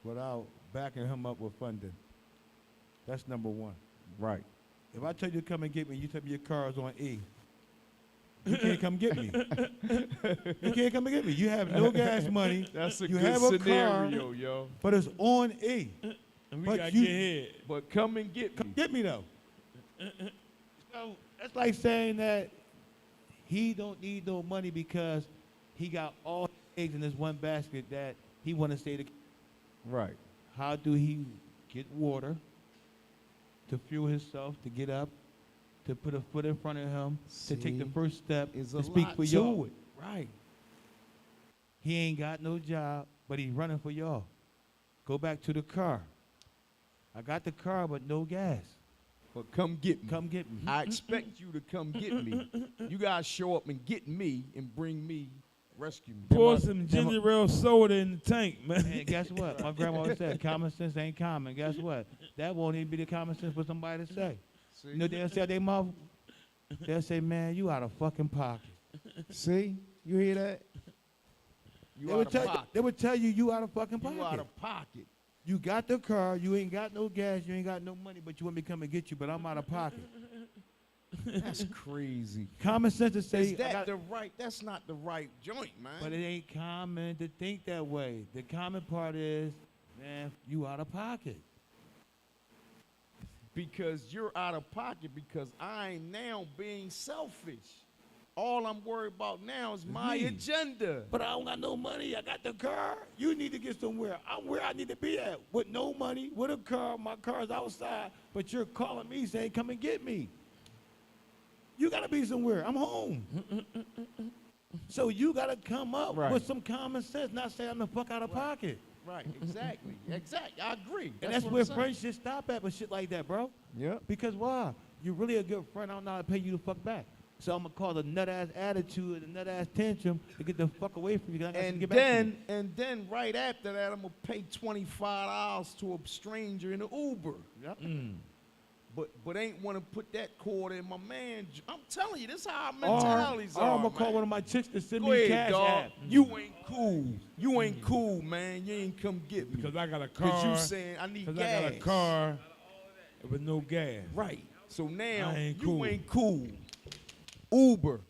without backing him up with funding? That's number one. Right. If I tell you to come and get me, you tell me your car is on E. You can't come get me. You can't come and get me. You have no gas money. That's a you good have a scenario, car, yo. but it's on E. And we But got to you- get ahead. But come and get Come me. get me though. So that's like saying that he don't need no money because he got all his eggs in this one basket that he want to stay together. Right. How do he get water to fuel himself, to get up, to put a foot in front of him, to take the See, first step, it's to a speak lot for to y'all? it. Right. He ain't got no job, but he's running for y'all. Go back to the car. I got the car, but no gas. But come get me. Come get me. I expect you to come get me. You guys show up and get me and bring me, rescue me. Pour some ginger ale soda in the tank, man. And guess what? My grandma always said, common sense ain't common. Guess what? That won't even be the common sense for somebody to say. See? You know what they'll say out their mouth? They'll say, man, you out of fucking pocket. See? You hear that? You out of pocket. They would tell you out of fucking You out pocket. of pocket. You got the car, you ain't got no gas, you ain't got no money, but you want me to come and get you, but I'm out of pocket. That's crazy. Common sense to say, Is I that got- the right? That's not the right joint, man. but it ain't common to think that way. The common part is, man, you out of pocket. Because you're out of pocket because I'm now being selfish. All I'm worried about now is my me. agenda. But I don't got no money. I got the car. You need to get somewhere. I'm where I need to be at with no money, with a car. My car's outside, but you're calling me saying, come and get me. You got to be somewhere. I'm home. So you got to come up Right. with some common sense, not say I'm the fuck out of pocket. Right, exactly. Exactly. I agree. And that's what where I'm saying. friendships stop at with shit like that, bro. Yep. Because why? You're really a good friend. I don't know how to pay you the fuck back. So I'm going to call the nut-ass attitude and the nut-ass tantrum to get the fuck away from you. 'cause I got something to And get back to you. then right after that, I'm gonna pay $25 to a stranger in an Uber. Yep. But ain't wanna put that quarter in my man. I'm telling you, this is how our Or mentalities I'm are. going to call man. one of my chicks to send Go me ahead, cash dog. app. You ain't cool. You ain't cool, man. You ain't come get me. Because I got a Cause car. you saying I need Because gas. I got a car with no gas. Right. So now I ain't you cool. ain't cool. Uber.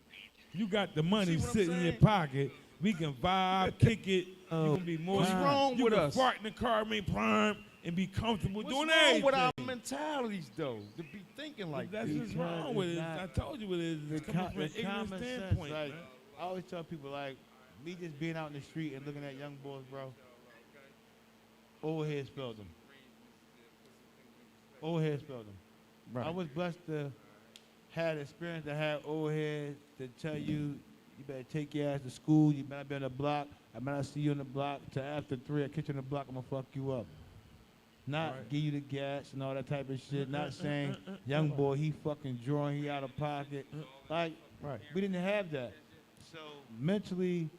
You got the money See what I'm sitting in your saying? pocket. We can vibe, kick it. Oh, You can be more. What's wrong you with can us? fart in the car, make prime, and be comfortable What's doing wrong everything. with our mentalities though? To be thinking like That's this. what's wrong with it. Not- I told you what it is. It's coming from an ignorant common sense. standpoint. Like, man. I always tell people, like, me just being out in the street and looking at young boys, bro. Old heads spelled them. Old heads spelled them. I was blessed to have the experience to have old heads to tell you, you better take your ass to school. You better be on the block. I better not see you on the block till after 3. I catch you on the block. I'm gonna fuck you up. Not Right. give you the gas and all that type of shit. Not saying, young boy, he fucking drawing, he out of pocket. Like, Right. we didn't have that. So mentally,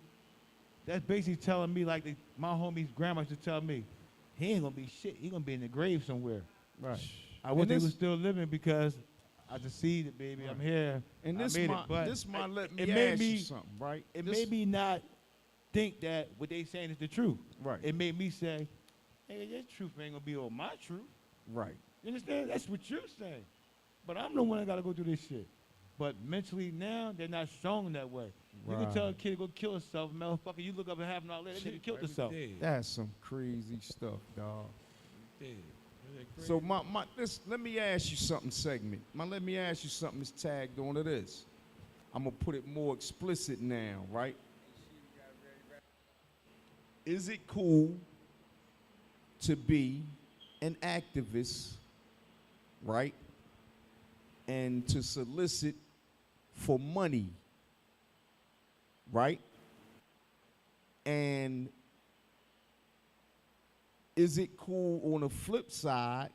that's basically telling me, like my homie's grandma used to tell me, he ain't gonna be shit. He gonna be in the grave somewhere. Right. I wish And they this- was still living because I succeeded, baby. I'm here. And I this made my, it, but this my let me it made ask me, you something, right? It This- made me not think that what they saying is the truth. Right. It made me say, hey, your truth ain't gonna be all my truth. Right. You understand? That's what you're saying. But I'm the one that gotta go through this shit. But mentally now, they're not strong that way. You can tell a kid to go kill himself, motherfucker. You look up and half an hour later, that nigga killed himself. That's some crazy stuff, dog. Dead. So this, let me ask you something, segment. Let me ask you something that's tagged onto this. I'm gonna put it more explicit now, right? Is it cool to be an activist, right? And to solicit for money, right? And is it cool on the flip side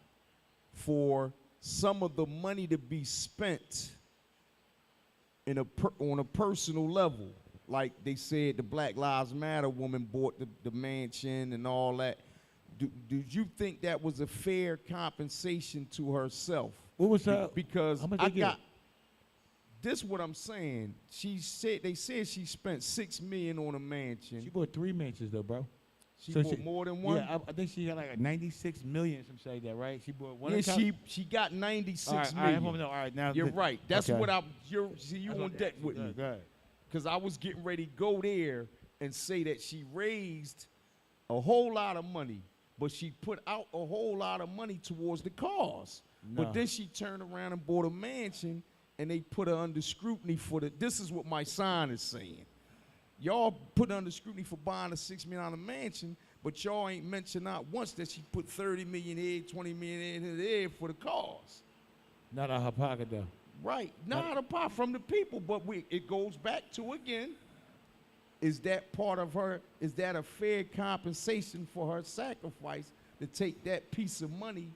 for some of the money to be spent in on a personal level? Like they said, the Black Lives Matter woman bought the mansion and all that. Do you think that was a fair compensation to herself? What was that? Because How much I they get? got this. What I'm saying, they said she spent $6 million on a mansion. She bought 3 mansions though, bro. She So bought more than one. Yeah, I think she got like a 96 million, something like that, right? She bought one. Yeah, in Cal- she got 96 all right, million. All right, all right, now You're right. That's okay. what you That's on what- deck with me. Go ahead. Because I was getting ready to go there and say that she raised a whole lot of money, but she put out a whole lot of money towards the cause. No. But then she turned around and bought a mansion, and they put her under scrutiny for this is what my sign is saying. Y'all put her under scrutiny for buying a $6 million mansion, but y'all ain't mentioned not once that she put 30 million here, 20 million in there for the cause. Not out her pocket though. Right. Not apart from the people, but it goes back to, again, is that part of her, is that a fair compensation for her sacrifice to take that piece of money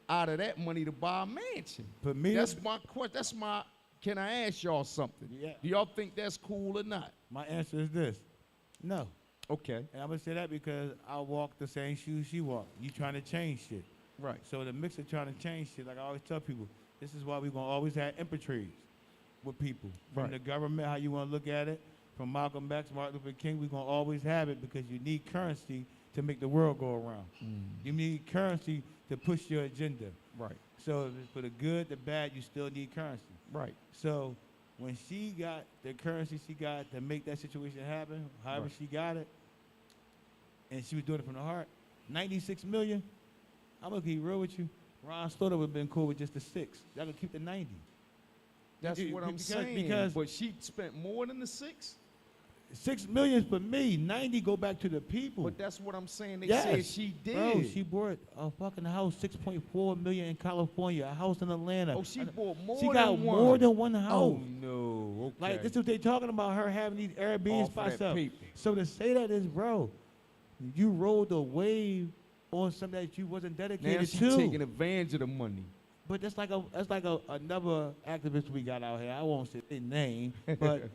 out of that money to buy a mansion? But me, That's my question. Can I ask y'all something? Yeah. Do y'all think that's cool or not? my answer is this: no. Okay. And I'm gonna say that because I walk the same shoes she walked. You trying to change shit. Right. So the mix of trying to change shit, like I always tell people, this is why we're gonna always have empatries with people. From Right. the government, how you wanna look at it, from Malcolm X, Martin Luther King, we're gonna always have it because you need currency to make the world go around. You need currency to push your agenda. Right. So if it's for the good, the bad, you still need currency. Right. So when she got the currency she got to make that situation happen, however Right. she got it, and she was doing it from the heart, 96 million, I'm gonna be real with you. Ron Slaughter would have been cool with just the 6. Y'all could keep the 90. That's Because- what I'm saying. because- but she spent more than the 6? 6 million for me, 90 go back to the people. But that's what I'm saying. They Yes. said she did. Bro, she bought a fucking house, 6.4 million in California, a house in Atlanta. Oh, she bought more She than got one. more than one house. Oh, no. Okay. Like, this is what they talking about, her having these Airbnb Off of spots that up. paper. So to say that is, bro, you rode a wave on something that you wasn't Now dedicated she's to. taking advantage of the money. But that's like another activist we got out here. I won't say their name, but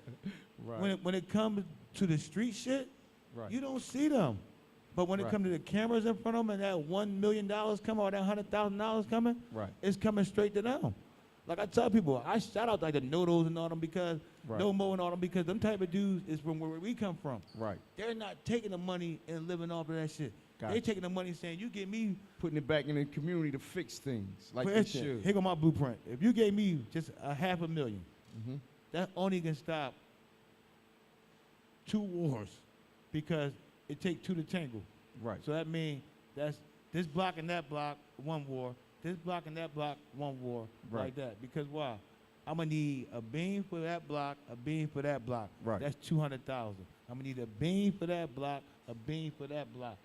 when it comes to the street shit, Right. you don't see them. But when it Right. comes to the cameras in front of them and that $1 million coming or that $100,000 coming, Right. it's coming straight to them. Like I tell people, I shout out like the Nodos and all them because Right. No Mo and all them because them type of dudes is from where we come from. Right. They're not taking the money and living off of that shit. Gotcha. They taking the money saying, you give me, Putting it back in the community to fix things like for they instance, should. here go my blueprint. If you gave me just a $500,000, Mhm. that only can stop 2 wars because it take 2 to tangle. Right. So that means that's this block and that block, 1 war. This block and that block, 1 war. Right. Like that. Because why? I'm gonna need a beam for that block, a beam for that block. Right. That's 200,000. I'm gonna need a beam for that block, a beam for that block.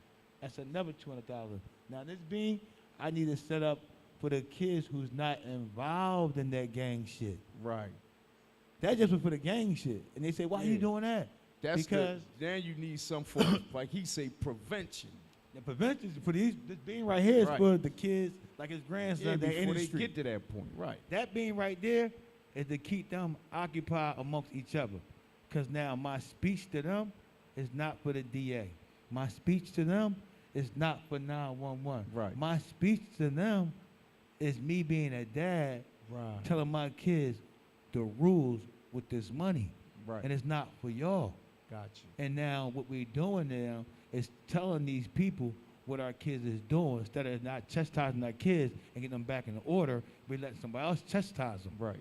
That's another 200,000. Now this beam, I need to set up for the kids who's not involved in that gang shit. Right. That just was for the gang shit. And they say, why you Yeah. doing that? That's because then you need some for like he say prevention. the prevention for this beam right here is Right. for the kids, like his grandson, Yeah, that in before the they street. get to that point. Right. That being right there is to keep them occupied amongst each other. Because now my speech to them is not for the DA. My speech to them is not for 911. Right. My speech to them is me being a dad Right. telling my kids the rules with this money, Right. and it's not for y'all. Got And now what we're doing now is telling these people what our kids is doing instead of not chastising our kids and getting them back in order. We let somebody else chastise them. Right.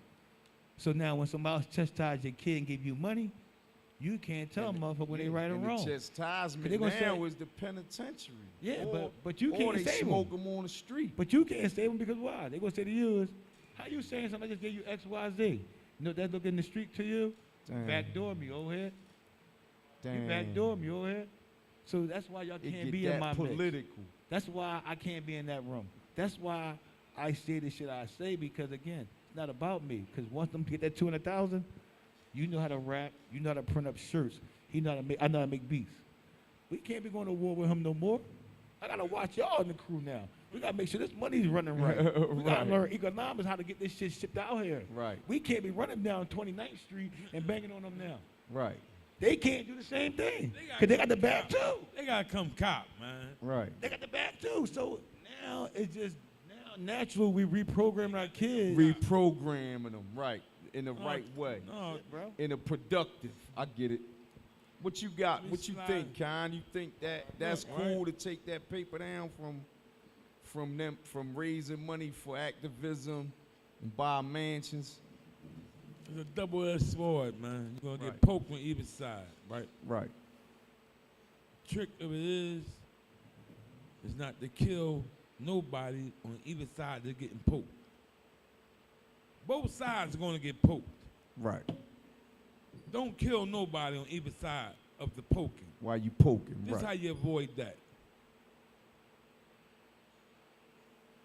So now when somebody else chastises your kid and give you money, you can't tell them motherfucker when they right or and wrong. The chastisement They gonna now say- is the penitentiary. Yeah, or, but you or can't they save 'em. smoke them on the street. But you can't save them because why? They gonna say to you is, how you saying something I just gave you X, Y, Z? You know that look in the street to you? Damn. Backdoor me, old head. You Damn. backdoor me, old head. So that's why y'all It can't get be that in my mix. political. That's why I can't be in that room. That's why I say the shit I say because again, it's not about me. Because once them get that 200,000, you know how to rap, you know how to print up shirts. I know how to make beats. We can't be going to war with him no more. I gotta watch y'all in the crew now. We gotta make sure this money's running right. We gotta Right. learn economics, how to get this shit shipped out here. Right. We can't be running down 29th Street and banging on them now. Right. They can't do the same thing They because they got the bag come too. They gotta come cop, man. Right. They got the bag too. So now it's just natural. We reprogram our kids. Reprogramming them right in the No, right way, No, bro. in a productive. I get it. What you got? We What you slide- think, Con? You think that's Right. cool to take that paper down from raising money for activism and buy mansions? it's a double-edged sword, man. You're gonna Right. get poked on either side, right? Right. Trick of it is not to kill nobody on either side they're getting poked. Both sides are gonna get poked. Right. Don't kill nobody on either side of the poking. Why you poking? This is how Right. you avoid that.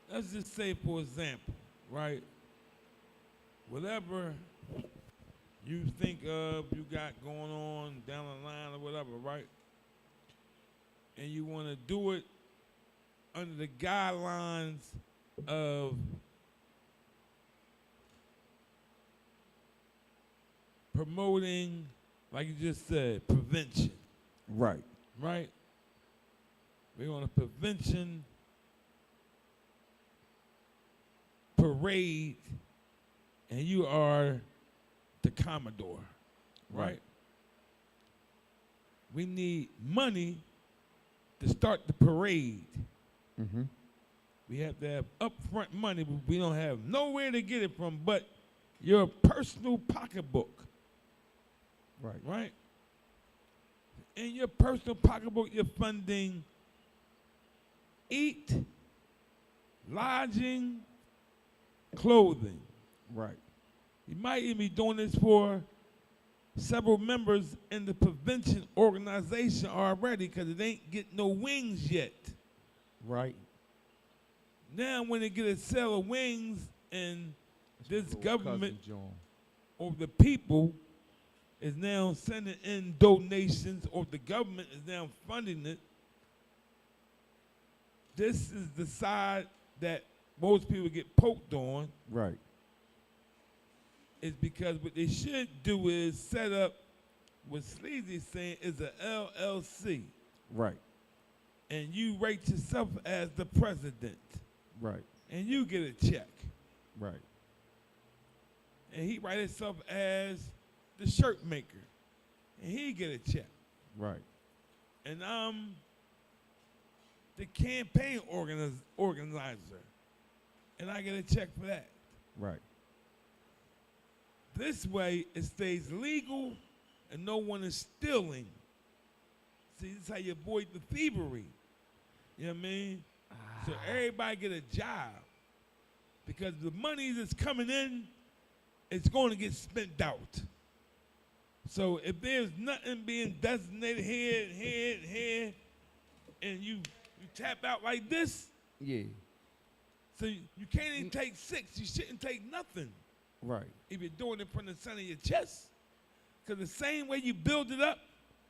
Let's just say, for example, right? Whatever you think of, you got going on down the line or whatever, right? And you want to do it under the guidelines of promoting, like you just said, prevention, Right. right? We're on a prevention parade, and you are the Commodore, right? Right. We need money to start the parade. Mm-hmm. We have to have upfront money, but we don't have nowhere to get it from but your personal pocketbook, Right. right? In your personal pocketbook, you're funding eat, lodging, clothing. Right. You might even be doing this for several members in the prevention organization already because it ain't get no wings yet. Right. Now when they get a sale of wings and this Little government cousin John. or the people is now sending in donations or the government is now funding it, this is the side that most people get poked on, Right. is because what they should do is set up what Sleazy's saying is a LLC, Right. and you rate yourself as the president, Right. and you get a check. Right. And he write himself as the shirt maker, and he get a check. Right. And I'm the campaign organizer, and I get a check for that. Right. This way, it stays legal, and no one is stealing. See, this is how you avoid the thievery. You know what I mean? So everybody get a job, because the money that's coming in is going to get spent out. So if there's nothing being designated here, and you tap out like this, Yeah. so you can't even take 6. You shouldn't take nothing Right. if you're doing it from the center of your chest. Because the same way you build it up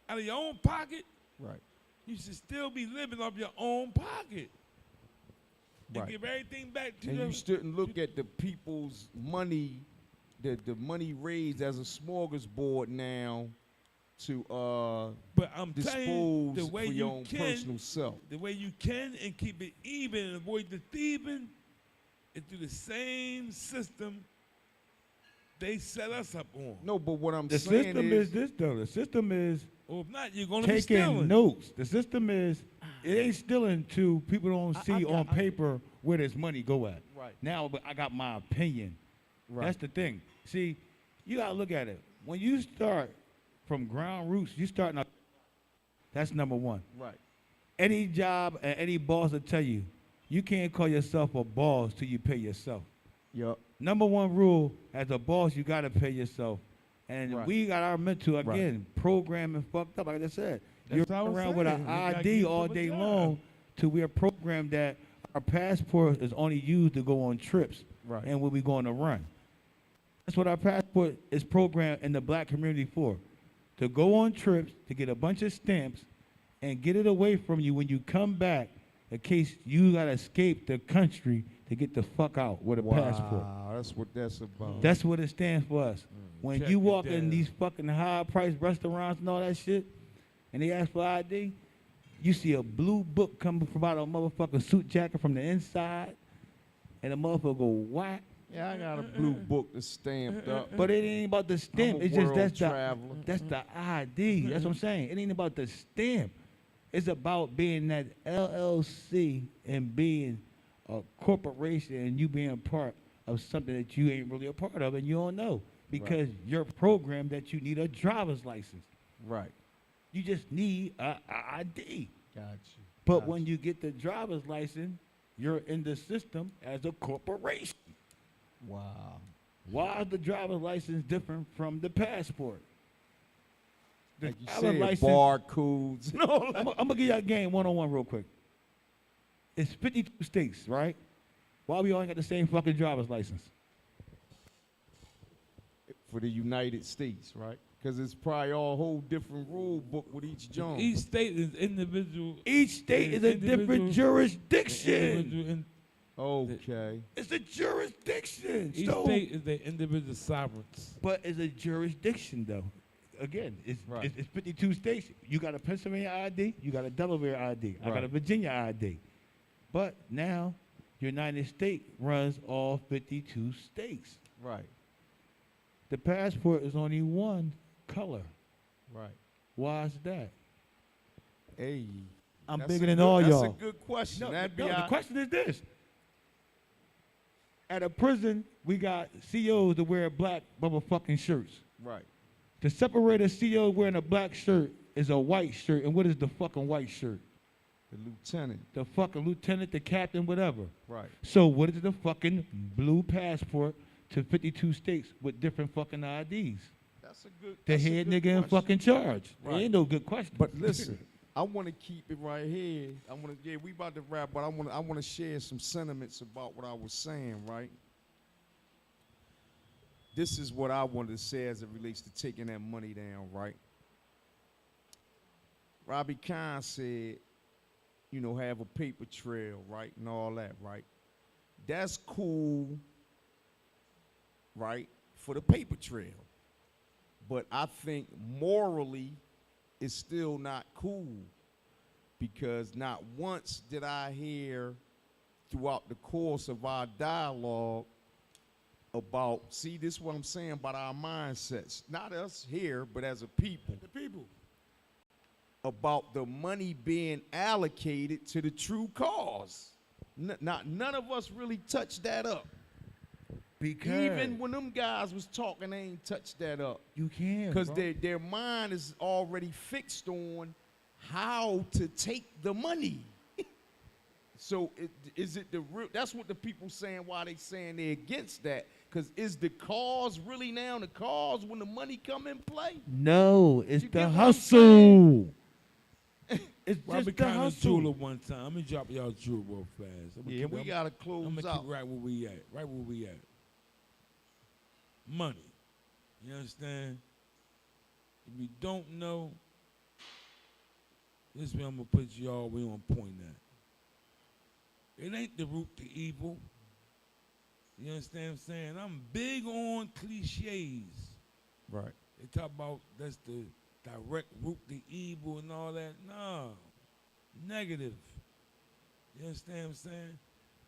out of your own pocket, Right. you should still be living off your own pocket. And Right. give everything back to And the you shouldn't look at the people's money, the money raised as a smorgasbord now to But I'm telling you, dispose the way for your you own can, personal self. the way you can and keep it even and avoid the thieving It's through the same system they set us up on. No, but what I'm The saying system is this though. The system is Or if not, you're going to be taking stealing. notes. The system is it ain't stealing to people don't I see got- on paper where this money go at. Right. Now, but I got my opinion. Right. That's the thing. See, you gotta look at it. When you start from ground roots, you starting up. That's number one. Right. Any job and any boss will tell you, you can't call yourself a boss till you pay yourself. Yup. Number one rule, as a boss, you gotta pay yourself. And Right. we got our mental Right. again, programming fucked up. Like I said, That's you're what I was around with saying. an We gotta ID keep all up with day that. long till we are programmed that our passport is only used to go on trips Right. and when we going to run. That's what our passport is programmed in the black community for. To go on trips, to get a bunch of stamps, and get it away from you when you come back in case you got to escape the country to get the fuck out with a passport. Wow, that's what that's about. That's what it stands for us. When Check you it walk in down. these fucking high-priced restaurants and all that shit, and they ask for ID, you see a blue book coming from out a motherfucking suit jacket from the inside, and the motherfucker go whack. Yeah, I got a blue book that's stamped up. But it ain't about the stamp. I'm a It's just world traveler. that's the ID. That's what I'm saying. It ain't about the stamp. It's about being that LLC and being a corporation and you being a part of something that you ain't really a part of and you don't know because you're programmed that you need a driver's license. Right. You just need a ID. Got you. But Got when you get the driver's license, you're in the system as a corporation. Wow. Why is the driver's license different from the passport? The Like you driver's said, license- barcodes. No, I'm gonna give y'all a game one-on-one real quick. It's 52 states, right? Why we all got the same fucking driver's license? for the United States, right? Because it's probably all a whole different rule book with each joint. Each state is individual. Each state is a different individual- jurisdiction. individual in- Okay. It's a jurisdiction. Each So, state is their individual sovereigns. but it's a jurisdiction, though. Again, it's, Right. it's 52 states. You got a Pennsylvania ID, you got a Delaware ID, I got Right. a Virginia ID. But now, United States runs all 52 states. Right. The passport is only one color. Right. Why is that? Hey. I'm that's bigger a than good- all y'all. That's a good question. No, That'd be no, the our- question is this. At a prison, we got COs that wear black motherfucking shirts. Right. To separate a CO wearing a black shirt is a white shirt. And what is the fucking white shirt? The lieutenant. The fucking lieutenant, the captain, whatever. Right. So what is the fucking blue passport to 52 states with different fucking IDs? That's a good. The that's a head good nigga in question. fucking charge. It Right. ain't no good question. But listen, I want to keep it right here. I want to. Yeah, we about to wrap, but I want to share some sentiments about what I was saying. Right. This is what I wanted to say as it relates to taking that money down. Right. Robbie Khan said, you know, have a paper trail, right, and all that, right. That's cool, right, for the paper trail. But I think morally, it's still not cool because not once did I hear throughout the course of our dialogue about, see, this is what I'm saying about our mindsets, not us here, but as a people. the people. About the money being allocated to the true cause. None of us really touched that up. Because Even when them guys was talking, they ain't touched that up. you can't. Because bro. their mind is already fixed on how to take the money. So is it the real? That's what the people saying. Why they saying they're against that? Because is the cause really now the cause when the money come in play? No, it's You the get what I'm hustle. It's Robbie just the Conner hustle. jeweler one time. Let me drop y'all jewel real fast. Yeah, we gotta close I'm gonna out. keep right where we at. Right where we at. Money. You understand? If you don't know, this is where I'm gonna put y'all we on point at. It ain't the root to evil. You understand what I'm saying? I'm big on cliches. Right. They talk about that's the direct root to evil and all that. No. Negative. You understand what I'm saying?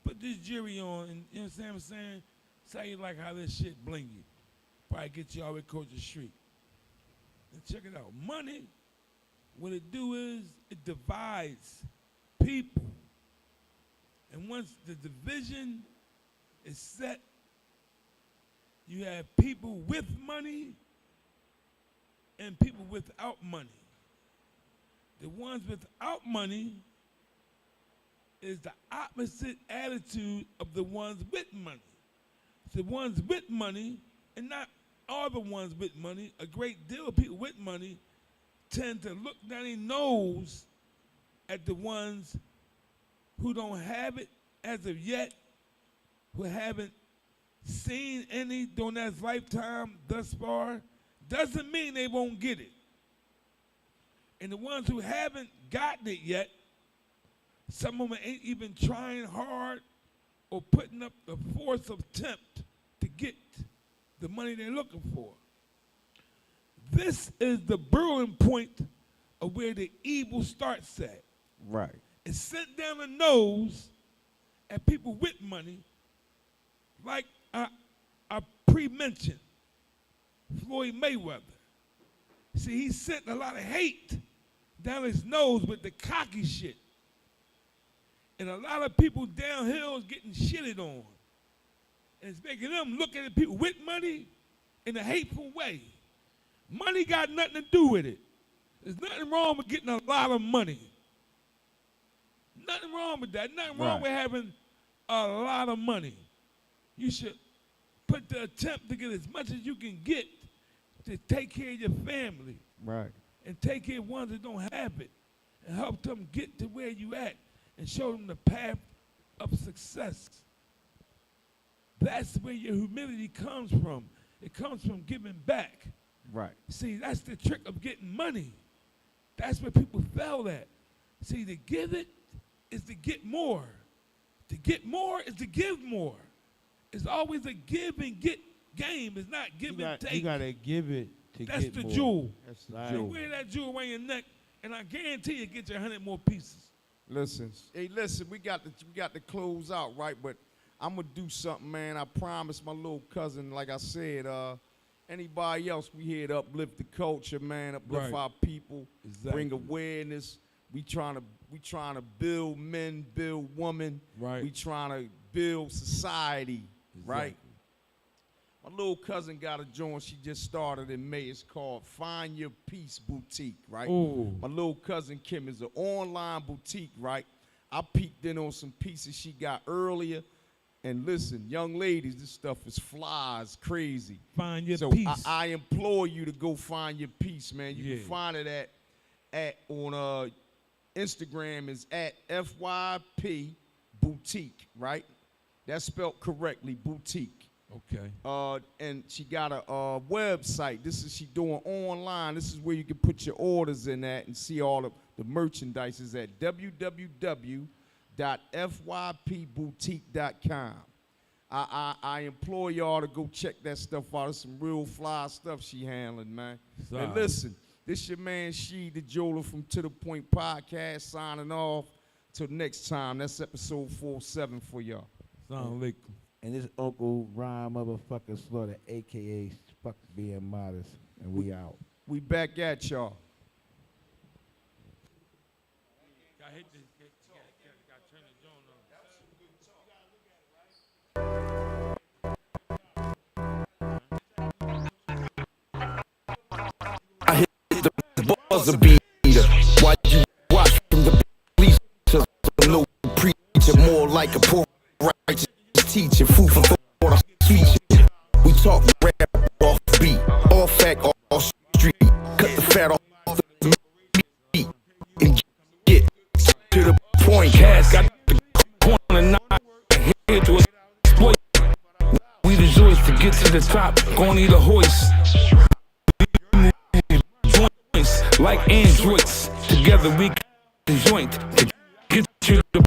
put this jury on, and you know what I'm saying? Say how you like how this shit bling you. Probably get you all the way across the street. And check it out. Money, what it do is it divides people. And once the division is set, you have people with money and people without money. The ones without money is the opposite attitude of the ones with money. The ones with money, and not all the ones with money, a great deal of people with money tend to look down their nose at the ones who don't have it as of yet, who haven't seen any during their lifetime thus far. Doesn't mean they won't get it. And the ones who haven't gotten it yet, some of them ain't even trying hard or putting up the force of attempt to get the money they're looking for. This is the brewing point of where the evil starts at. Right. It's sent down the nose at people with money, like I pre-mentioned Floyd Mayweather. See, he sent a lot of hate down his nose with the cocky shit. And a lot of people downhill is getting shitted on. And it's making them look at the people with money in a hateful way. Money got nothing to do with it. There's nothing wrong with getting a lot of money. Nothing wrong with that. Nothing wrong with having a lot of money. You should put the attempt to get as much as you can get to take care of your family. Right. And take care of ones that don't have it. And help them get to where you at. And show them the path of success. That's where your humility comes from. It comes from giving back. Right. See, that's the trick of getting money. That's where people fail at. See, to give it is to get more. To get more is to give more. It's always a give and get game. It's not give and take. You gotta give it to That's get the more. jewel. That's the You jewel. wear that jewel around your neck, and I guarantee you get you 100 more pieces. Listen, we got to close out, right? But I'm gonna do something, man. I promised my little cousin, like I said, anybody else, we here to uplift the culture, man, uplift Right. our people, Exactly. bring awareness. We trying to build men, build women. Right. We trying to build society, right? Exactly. My little cousin got a joint she just started in May. It's called Find Your Peace Boutique, right? Ooh. My little cousin Kim is an online boutique, right? I peeked in on some pieces she got earlier. And listen, young ladies, this stuff is fly, it's crazy. Find your so peace. I implore you to go find your peace, man. You Yeah. can find it on Instagram is at FYP Boutique, right? That's spelled correctly, boutique. Okay. And she got a website. She doing online. This is where you can put your orders in at and see all the merchandise is at www.fypboutique.com. I implore y'all to go check that stuff out. There's some real fly stuff she handling, man. Sorry. And listen, this your man She the Jeweler from To The Point Podcast signing off. Till next time. That's episode 47 for y'all. Assalamu alaikum. And this Uncle Rhyme motherfucker Slaughter, a.k.a. Fuck Being Modest. And we out. We back at y'all. Got hit this. Got turn the joint on. I hit the buzzer beater. Why you watch from the bleachers? No preacher, more like a poor righteous teacher. Food for thought, I'm teaching. We talk rap off beat, all fact, all street. Cut the fat off the meat and get to the point. Cash got the corner nine here to exploit. We the joys to get to the top. Gon' need a hoist. Joints like androids. Together we can joint to get you the